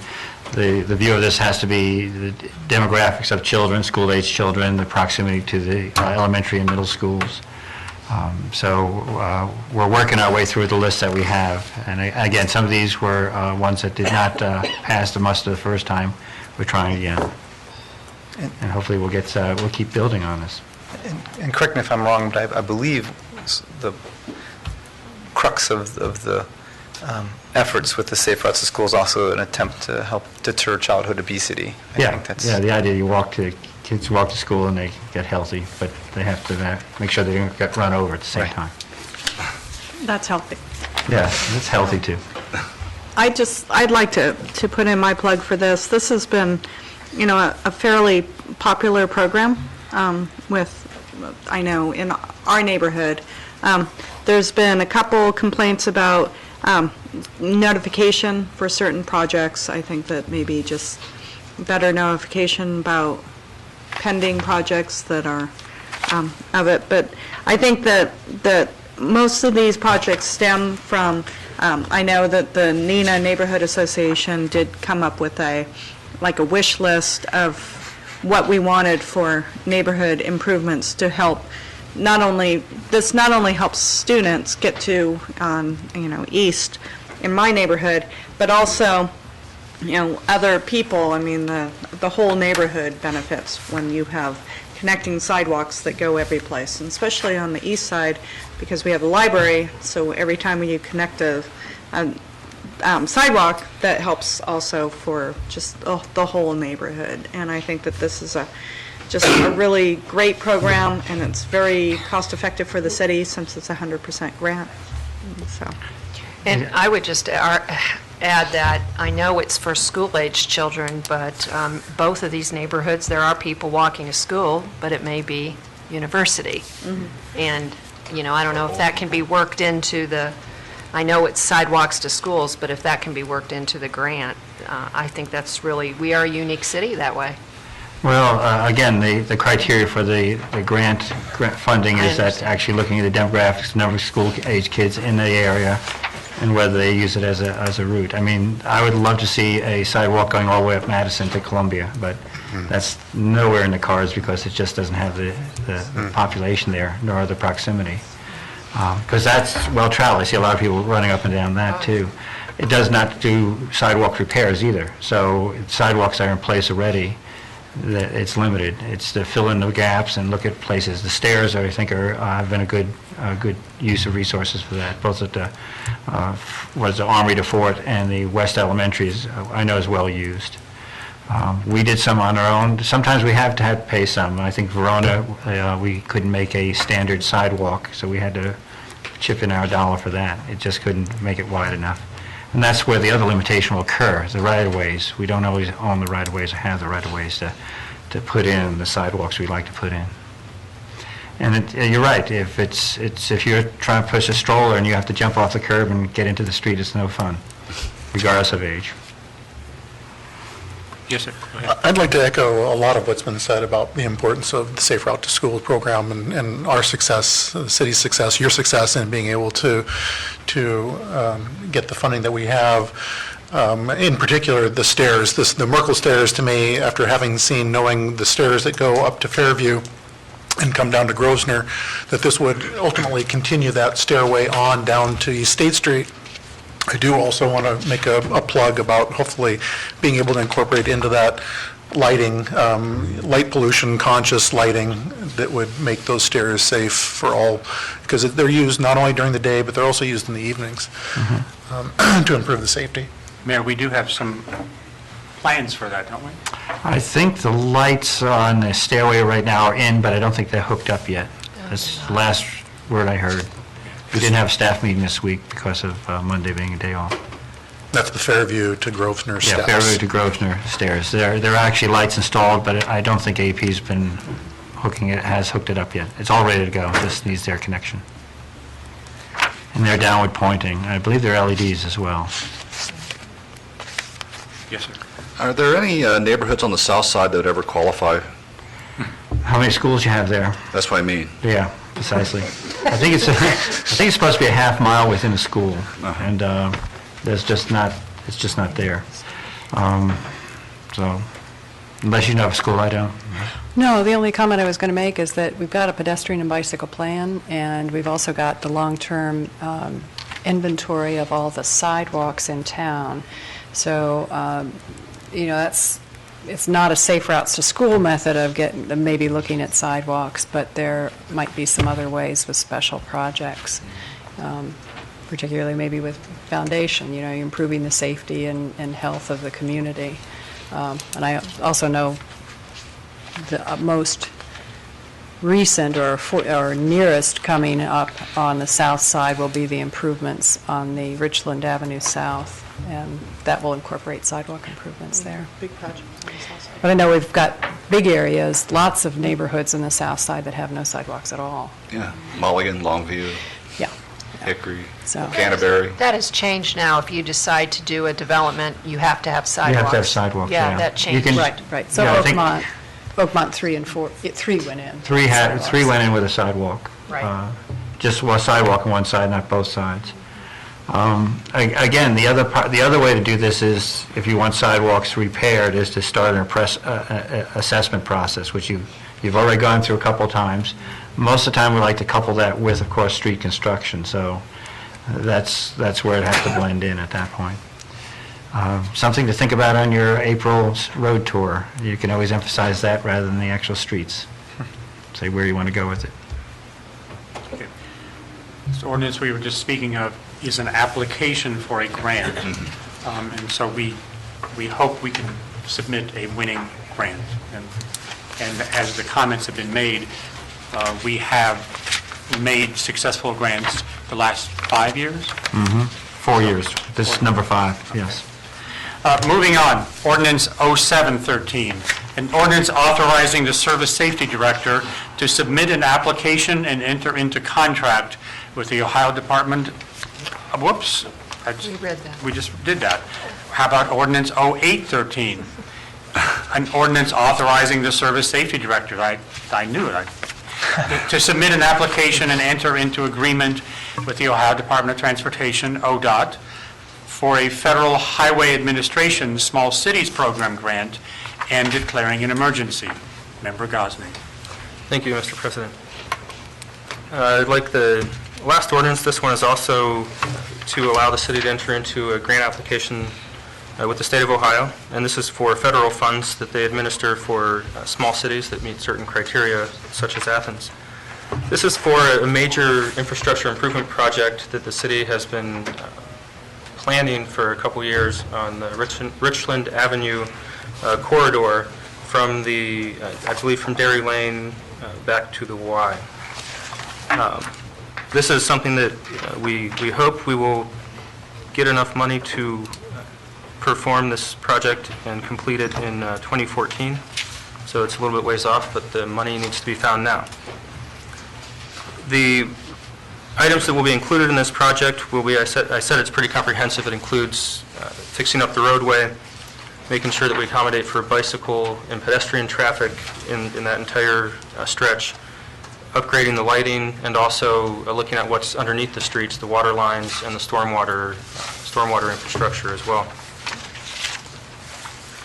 view of this has to be the demographics of children, school-age children, the proximity to the elementary and middle schools. So we're working our way through the list that we have. And again, some of these were ones that did not pass the muster the first time. We're trying again. And hopefully we'll keep building on this. And correct me if I'm wrong, but I believe the crux of the efforts with the Safe Routes to School is also an attempt to help deter childhood obesity. I think that's the idea kids walk to school and they get healthy, but they have to make sure they don't get run over at the same Right. time. That's healthy. Yeah, it's healthy too. I'd like to put in my plug for this. This has been, a fairly popular program I know, in our neighborhood. There's been a couple complaints about notification for certain projects. I think that maybe just better notification about pending projects that are of it. But I think that most of these projects stem from, I know that the Neenah Neighborhood Association did come up with a wish list of what we wanted for neighborhood improvements to help. This not only helps students get to, east in my neighborhood, but also, other people. I mean, the whole neighborhood benefits when you have connecting sidewalks that go every place, and especially on the east side, because we have a library, so every time you connect a sidewalk, that helps also for just the whole neighborhood. And I think that this is just a really great program, and it's very cost-effective for the city since it's 100% grant. So, And I would just add that I know it's for school-aged children, but both of these neighborhoods, there are people walking to school, but it may be university. And, I don't know if that can be worked into I know it's sidewalks to schools, but if that can be worked into the grant, I think that's we are a unique city that way. Well, again, the criteria for the grant funding I is that understand. actually looking at the demographics, number of school-age kids in the area, and whether they use it as a route. I mean, I would love to see a sidewalk going all the way up Madison to Columbia, but that's nowhere in the cards because it just doesn't have the population there, nor the proximity. Because that's well-traveled. I see a lot of people running up and down that, too. It does not do sidewalk repairs either. So sidewalks that are in place already, it's limited. It's to fill in the gaps and look at places. The stairs, I think, have been a good use of resources for that, both at the Armory to Fort and the West Elementaries, I know is well used. We did some on our own. Sometimes we have to pay some. I think Verona, we couldn't make a standard sidewalk, so we had to chip in our dollar for that. It just couldn't make it wide enough. And that's where the other limitation will occur, the right-of-ways. We don't always own the right-of-ways or have the right-of-ways to put in the sidewalks we'd like to put in. And you're right, if you're trying to push a stroller and you have to jump off the curb and get into the street, it's no fun, regardless of age. Yes, sir. Go ahead. I'd like to echo a lot of what's been said about the importance of the Safe Route to School program and our success, the city's success, your success in being able to get the funding that we have. In particular, the stairs, the Merkel stairs, to me, after knowing the stairs that go up to Fairview and come down to Grosvenor, that this would ultimately continue that stairway on down to East State Street. I do also want to make a plug about hopefully being able to incorporate into that lighting, light pollution conscious lighting that would make those stairs safe for all, because they're used not only during the day, but they're also used in the evenings to improve the safety. Mayor, we do have some plans for that, don't we? I think the lights on the stairway right now are in, but I don't think they're hooked up yet. That's the last word I heard. We didn't have a staff meeting this week because of Monday being a day off. That's the Fairview to Grosvenor steps. Yeah, Fairview to Grosvenor stairs. There are actually lights installed, but I don't think AP's been has hooked it up yet. It's all ready to go, just needs their connection. And they're downward pointing. I believe they're LEDs as well. Yes, sir. Are there any neighborhoods on the south side that would ever qualify? How many schools you have there? That's what I mean. Yeah, precisely. I think it's supposed to be a half mile within a school, and it's just not there. So, unless you know of a school, I don't. No, the only comment I was going to make is that we've got a pedestrian and bicycle plan, and we've also got the long-term inventory of all the sidewalks in town. So, it's not a safe routes to school method of maybe looking at sidewalks, but there might be some other ways with special projects, particularly maybe with foundation, improving the safety and health of the community. And I also know the most recent or nearest coming up on the south side will be the improvements on the Richland Avenue South, and that will incorporate sidewalk improvements there. Big project on the south side. But I know we've got big areas, lots of neighborhoods in the south side that have no sidewalks at all. Yeah, Mulligan, Longview, Yeah. Hickory, So- Canterbury. That has changed now. If you decide to do a development, you have to have You sidewalks. have to have sidewalks, yeah. Yeah, that You changed. can- Right. So Yeah, I think- Oakmont 3 and 4, 3 went in. Three went in with a sidewalk. Right. Just one sidewalk on one side, not both sides. Again, the other way to do this is, if you want sidewalks repaired, is to start an assessment process, which you've already gone through a couple times. Most of the time, we like to couple that with, of course, street construction, so that's where it has to blend in at that point. Something to think about on your April road tour. You can always emphasize that rather than the actual streets. Say where you want to go with it. Okay. This ordinance we were just speaking of is an application for a grant. And so we hope we can submit a winning grant. And as the comments have been made, we have made successful grants the last 5 years. 4 years. This is number 5, yes. Moving on, ordinance 0713, an ordinance authorizing the Service Safety Director to submit an application and enter into contract with the Ohio Department, whoops. We read that. We just did that. How about ordinance 0813? An ordinance authorizing the Service Safety Director, I knew it, to submit an application and enter into agreement with the Ohio Department of Transportation, ODOT, for a Federal Highway Administration Small Cities Program grant and declaring an emergency. Member Gosney. Thank you, Mr. President. Like the last ordinance, this one is also to allow the city to enter into a grant application with the state of Ohio, and this is for federal funds that they administer for small cities that meet certain criteria, such as Athens. This is for a major infrastructure improvement project that the city has been planning for a couple years on the Richland Avenue corridor from the, I believe from Dairy Lane back to the Y. This is something that we hope we will get enough money to perform this project and complete it in 2014. So it's a little bit ways off, but the money needs to be found now. The items that will be included in this project will be, I said it's pretty comprehensive. It includes fixing up the roadway, making sure that we accommodate for bicycle and pedestrian traffic in that entire stretch, upgrading the lighting, and also looking at what's underneath the streets, the water lines and the stormwater infrastructure as well.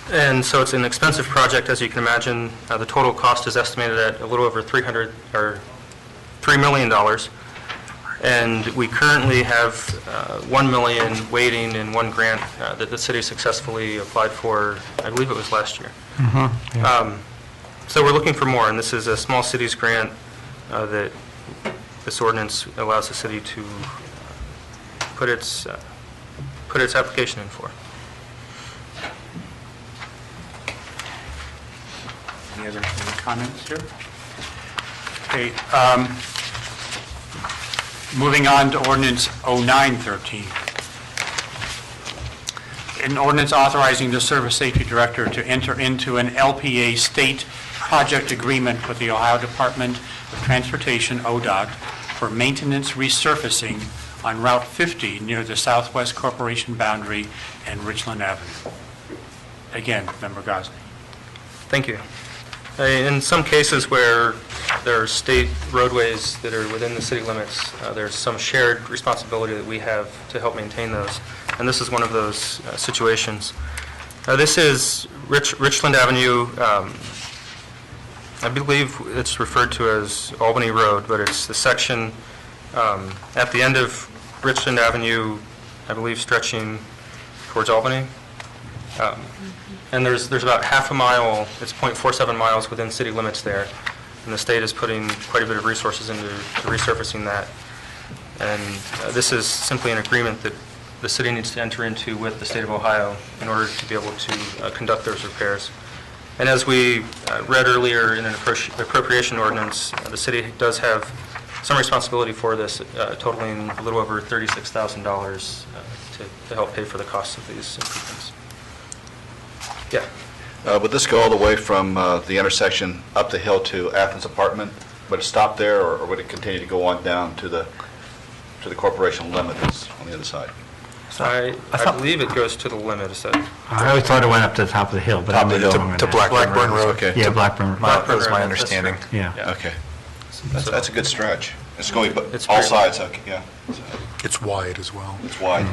And so it's an expensive project, as you can imagine. The total cost is estimated at a little over $3 million. And we currently have $1 million waiting in one grant that the city successfully applied for, I believe it was last year. So we're looking for more, and this is a small cities grant that this ordinance allows the city to put its application in for. Any comments here? Okay. Moving on to ordinance 0913. an ordinance authorizing the Service Safety Director to enter into an LPA state project agreement with the Ohio Department of Transportation, ODOT, for maintenance resurfacing on Route 50 near the Southwest Corporation boundary and Richland Avenue. Again, Member Gosney. Thank you. In some cases where there are state roadways that are within the city limits, there's some shared responsibility that we have to help maintain those, and this is one of those situations. This is Richland Avenue. I believe it's referred to as Albany Road, but it's the section at the end of Richland Avenue, I believe stretching towards Albany. And there's about half a mile, it's 0.47 miles within city limits there, and the state is putting quite a bit of resources into resurfacing that. And this is simply an agreement that the city needs to enter into with the state of Ohio in order to be able to conduct those repairs. And as we read earlier in an appropriation ordinance, the city does have some responsibility for this, totaling a little over $36,000 to help pay for the costs of these improvements. Yeah. Would this go all the way from the intersection up the hill to Athens Apartment? Would it stop there, or would it continue to go on down to the corporation limit that's on the other side? I believe it goes to the limit. Is that? I always thought it went up to the top of the hill, but I may be wrong on To that. Blackburn Road. Okay. Yeah, Blackburn. That was my That's understanding. correct. Yeah. Okay. That's a good stretch. It's going It's all pretty sides, okay, yeah. So It's wide as well. it's wide.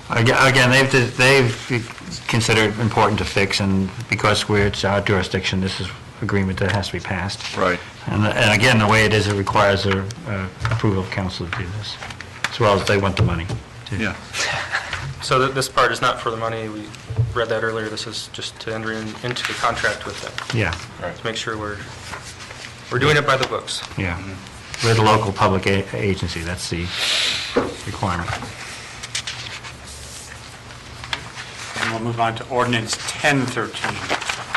Again, they've considered important to fix, and because it's our jurisdiction, this is agreement that has to be passed. Right. And again, the way it is, it requires a approval of council to do this, as well as they want the money, too. Yeah. So this part is not for the money. We read that earlier. This is just to enter into the contract with them Yeah, to make sure we're doing it by the books. yeah. We're the local public agency, that's the requirement. And we'll move on to ordinance 1013.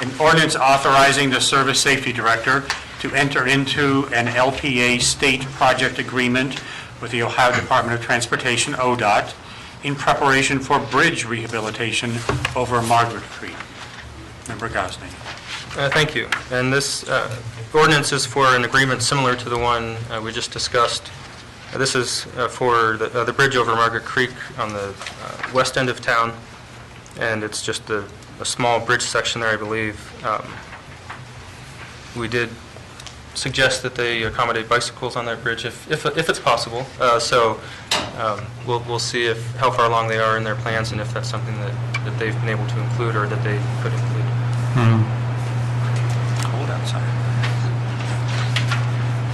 An ordinance authorizing the Service Safety Director to enter into an LPA state project agreement with the Ohio Department of Transportation, ODOT, in preparation for bridge rehabilitation over Margaret Creek. Member Gosney. Thank you. And this ordinance is for an agreement similar to the one we just discussed. This is for the bridge over Margaret Creek on the west end of town, and it's just a small bridge section there, I believe. We did suggest that they accommodate bicycles on that bridge if it's possible. So we'll see how far along they are in their plans and if that's something that they've been able to include or that they could include. Cold outside.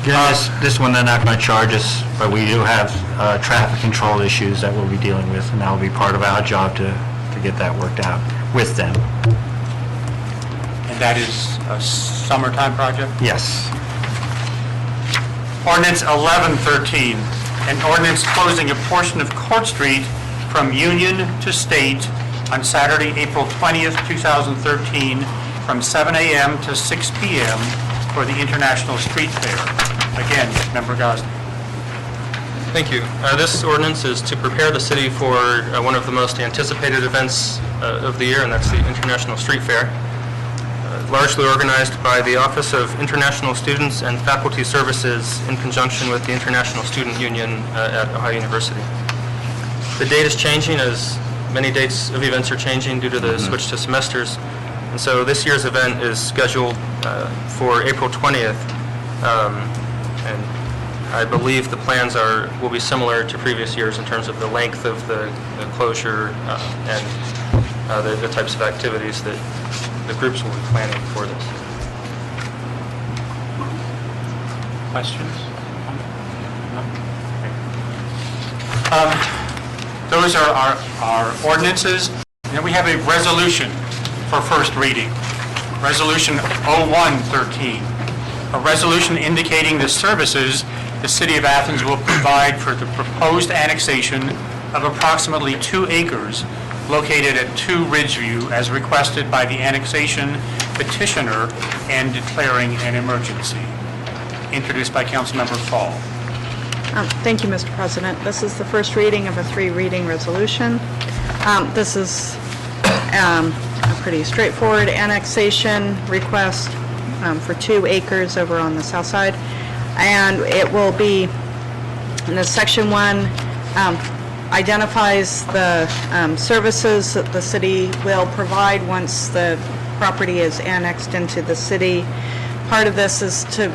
Again, this one, they're not going to charge us, but we do have traffic control issues that we'll be dealing with, and that will be part of our job to get that worked out with them. And that is a summertime project? Yes. Ordinance 1113, an ordinance closing a portion of Court Street from Union to State on Saturday, April 20th, 2013, from 7 a.m. to 6 p.m. for the International Street Fair. Again, Member Gosney. Thank you. This ordinance is to prepare the city for one of the most anticipated events of the year, and that's the International Street Fair, largely organized by the Office of International Students and Faculty Services in conjunction with the International Student Union at Ohio University. The date is changing as many dates of events are changing due to the switch to semesters, and so this year's event is scheduled for April 20th, and I believe the plans will be similar to previous years in terms of the length of the closure and the types of activities that the groups will be planning for this. Questions? Those are our ordinances. And then we have a resolution for first reading. Resolution 0113. A resolution indicating the services the City of Athens will provide for the proposed annexation of approximately 2 acres located at 2 Ridgeview as requested by the annexation petitioner and declaring an emergency. Introduced by Councilmember Fall. Thank you, Mr. President. This is the first reading of a three-reading resolution. This is a pretty straightforward annexation request for 2 acres over on the south side. And it will be, in the Section 1, identifies the services that the city will provide once the property is annexed into the city. Part of this is to,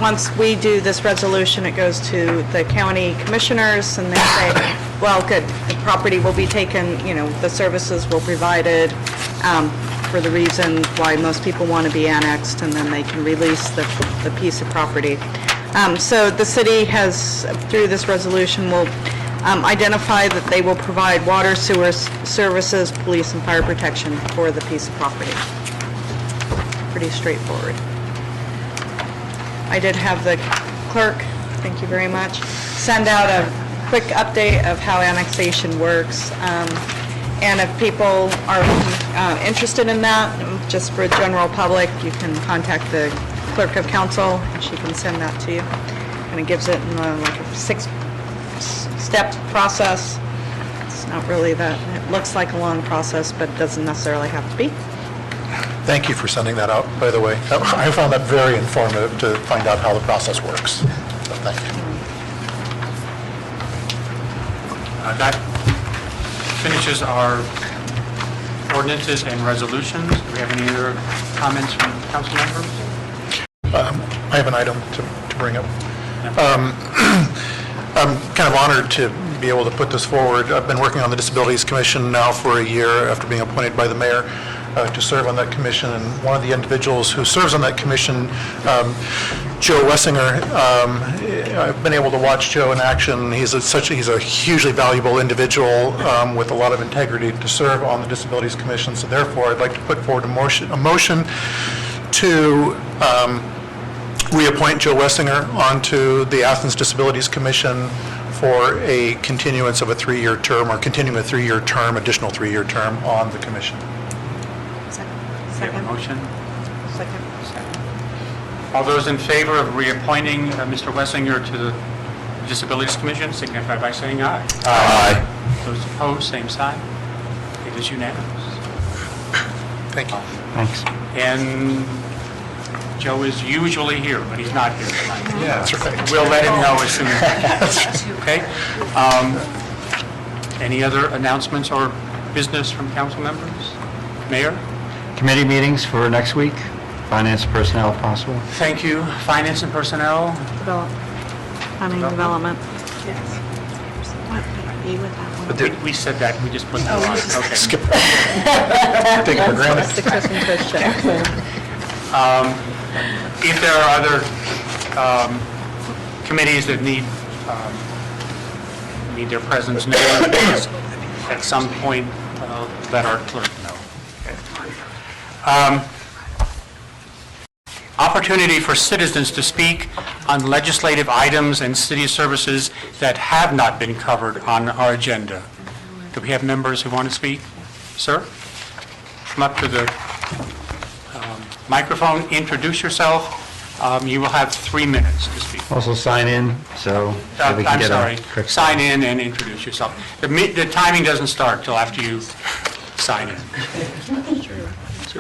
once we do this resolution, it goes to the county commissioners, and they say, well, good, the property will be taken, the services will be provided for the reason why most people want to be annexed, and then they can release the piece of property. So the city has, through this resolution, will identify that they will provide water, sewer services, police, and fire protection for the piece of property. Pretty straightforward. I did have the clerk, thank you very much, send out a quick update of how annexation works. And if people are interested in that, just for general public, you can contact the clerk of council, and she can send that to you. And it gives it in like a 6-step process. It's not really that, it looks like a long process, but it doesn't necessarily have to be. Thank you for sending that out, by the way. I found that very informative to find out how the process works. So thank you. That finishes our ordinances and resolutions. Do we have any other comments from council members? I have an item to bring up. I'm kind of honored to be able to put this forward. I've been working on the Disabilities Commission now for a year after being appointed by the mayor to serve on that commission. And one of the individuals who serves on that commission, Joe Wessinger, I've been able to watch Joe in action. He's a hugely valuable individual with a lot of integrity to serve on the Disabilities Commission. So therefore, I'd like to put forward a motion to reappoint Joe Wessinger onto the Athens Disabilities Commission for a continuance of a 3-year term, or continuing a 3-year term, additional 3-year term on the commission. We have a motion? Second. All those in favor of reappointing Mr. Wessinger to the Disabilities Commission signify by saying aye. Aye. Those opposed, same sign. It is unanimous. Thank you. Thanks. And Joe is usually here, but he's not here tonight. Yeah, that's right. We'll let him know as soon as he can. Okay? Any other announcements or business from council members? Mayor? Committee meetings for next week, finance, personnel, if possible. Thank you. Finance and Personnel? Planning and development. We said that, we just put that on. Okay. Skip that. Take it for granted. Success and Christian. If there are other committees that need their presence known, at some point, let our clerk know. Opportunity for citizens to speak on legislative items and city services that have not been covered on our agenda. Do we have members who want to speak? Sir? Come up to the microphone, introduce yourself. You will have 3 minutes to speak. Also sign in, so we can I'm get sorry. a quick... Sign in and introduce yourself. The timing doesn't start till after you sign in.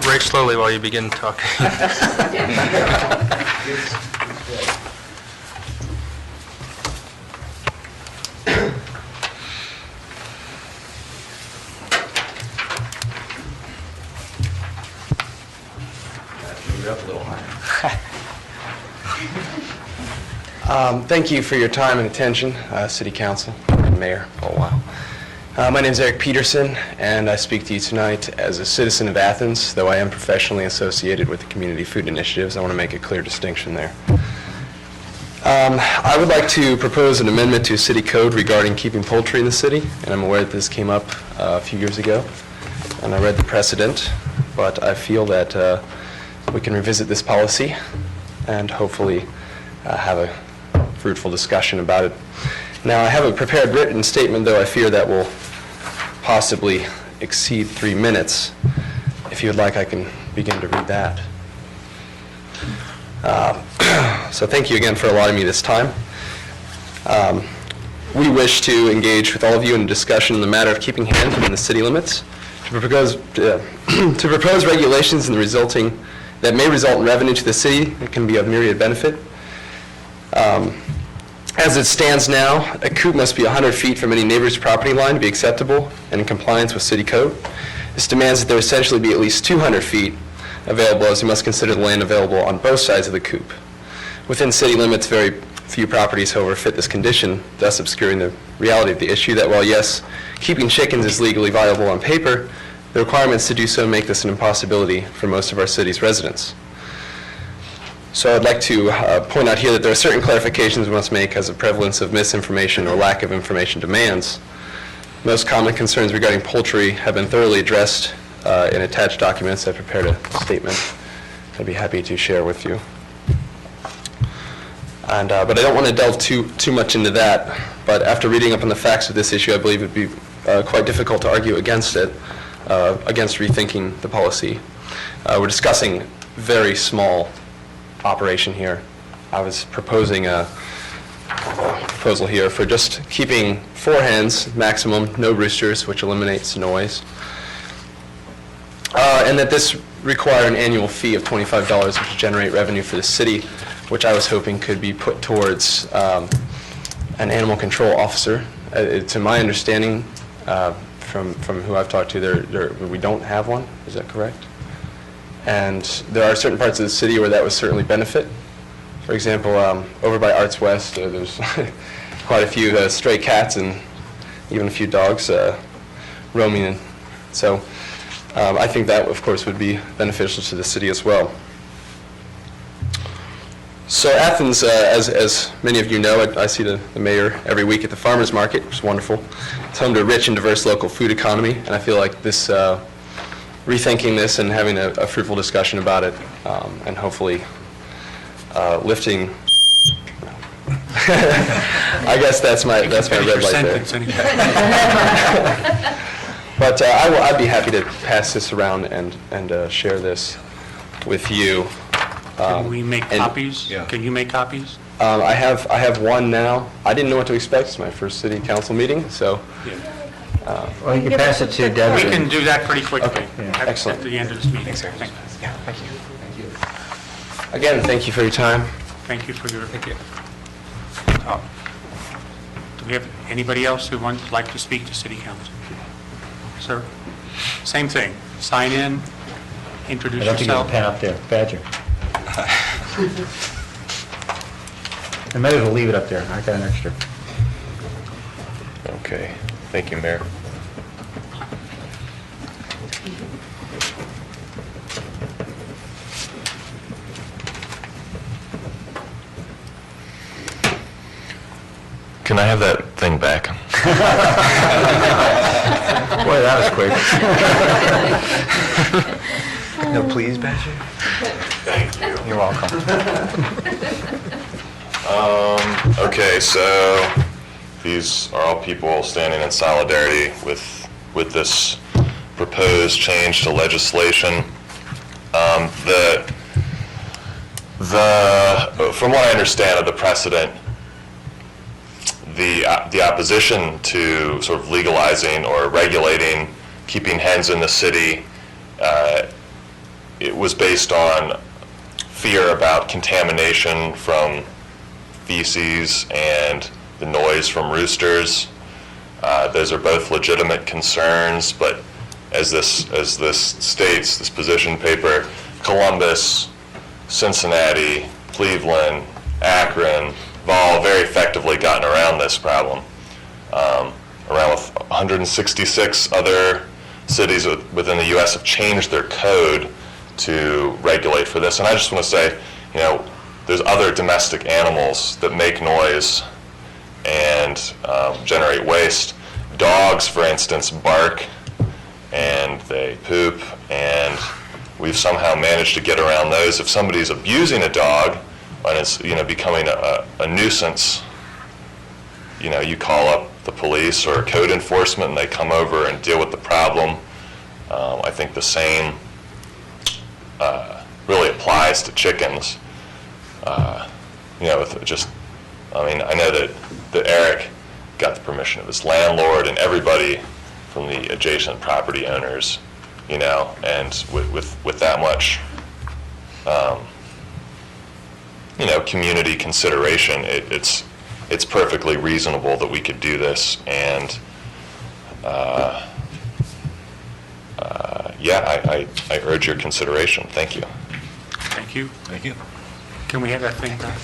Write slowly while you begin talking. Thank you for your time and attention, City Council and Mayor Paul. My name is Eric Peterson, and I speak to you tonight as a citizen of Athens, though I am professionally associated with the Community Food Initiatives. I want to make a clear distinction there. I would like to propose an amendment to City Code regarding keeping poultry in the city, and I'm aware that this came up a few years ago, and I read the precedent, but I feel that we can revisit this policy and hopefully have a fruitful discussion about it. Now, I have a prepared written statement, though I fear that will possibly exceed 3 minutes. If you would like, I can begin to read that. So thank you again for allowing me this time. We wish to engage with all of you in a discussion on the matter of keeping hens within the city limits, to propose regulations and that may result in revenue to the city that can be of myriad benefit. As it stands now, a coop must be 100 feet from any neighbor's property line to be acceptable and in compliance with city code. This demands that there essentially be at least 200 feet available, as you must consider the land available on both sides of the coop. Within city limits, very few properties, however, fit this condition, thus obscuring the reality of the issue that while, yes, keeping chickens is legally viable on paper, the requirements to do so make this an impossibility for most of our city's residents. So I'd like to point out here that there are certain clarifications we must make as the prevalence of misinformation or lack of information demands. Most common concerns regarding poultry have been thoroughly addressed in attached documents. I prepared a statement I'd be happy to share with you. But I don't want to delve too much into that. But after reading up on the facts of this issue, I believe it would be quite difficult to argue against it, against rethinking the policy. We're discussing very small operation here. I was proposing a proposal here for just keeping 4 hens maximum, no roosters, which eliminates noise, and that this require an annual fee of $25, which would generate revenue for the city, which I was hoping could be put towards an animal control officer. To my understanding, from who I've talked to, we don't have one. Is that correct? And there are certain parts of the city where that would certainly benefit. For example, over by Arts West, there's quite a few stray cats and even a few dogs roaming in. So I think that, of course, would be beneficial to the city as well. So Athens, as many of you know, I see the mayor every week at the farmers market, which is wonderful. It's home to a rich and diverse local food economy, and I feel like this rethinking this and having a fruitful discussion about it, and hopefully lifting. I guess that's my red light there. But I'd be happy to pass this around and share this with you. Can we make copies? Yeah. Can you make copies? I have one now. I didn't know what to expect. It's my first city council meeting, so. Well, you can pass it to Debbie. We can do that pretty quickly. Okay, At- excellent. At the end of this meeting. Thanks, sir. Thank you. Yeah, thank you. Again, thank you for your time. Thank you for your... talk. Do we have anybody else who would like to speak to city council? Sir? Same thing. Sign in, introduce I don't think you have yourself. a pen up there. Badger. I might as well leave it up there. I got an extra. Okay, thank you, Mayor. Can I have that thing back? Boy, that was quick. No, please, Badger? Thank you. You're welcome. Okay, so these are all people standing in solidarity with this proposed change to legislation. From what I understand of the precedent, the opposition to sort of legalizing or regulating keeping hens in the city, it was based on fear about contamination from feces and the noise from roosters. Those are both legitimate concerns, but as this states, this position paper, Columbus, Cincinnati, Cleveland, Akron, have all very effectively gotten around this problem. Around 166 other cities within the U.S. have changed their code to regulate for this. And I just want to say, there's other domestic animals that make noise and generate waste. Dogs, for instance, bark and they poop, and we've somehow managed to get around those. If somebody's abusing a dog and it's becoming a nuisance, you call up the police or code enforcement and they come over and deal with the problem. I think the same really applies to chickens. With just I mean, I know that Eric got the permission of his landlord and everybody from the adjacent property owners, you know, and with that much, you know, community consideration, it's perfectly reasonable that we could do this, and yeah, I urge your consideration. Thank you. Thank you. Thank you. Can we have that thing back?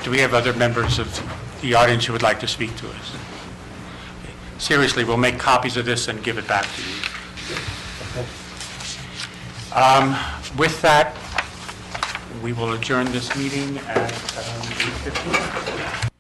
Do we have other members of the audience who would like to speak to us? Okay. Seriously, we'll make copies of this and give it back to you. With that, we will adjourn this meeting at 8:15.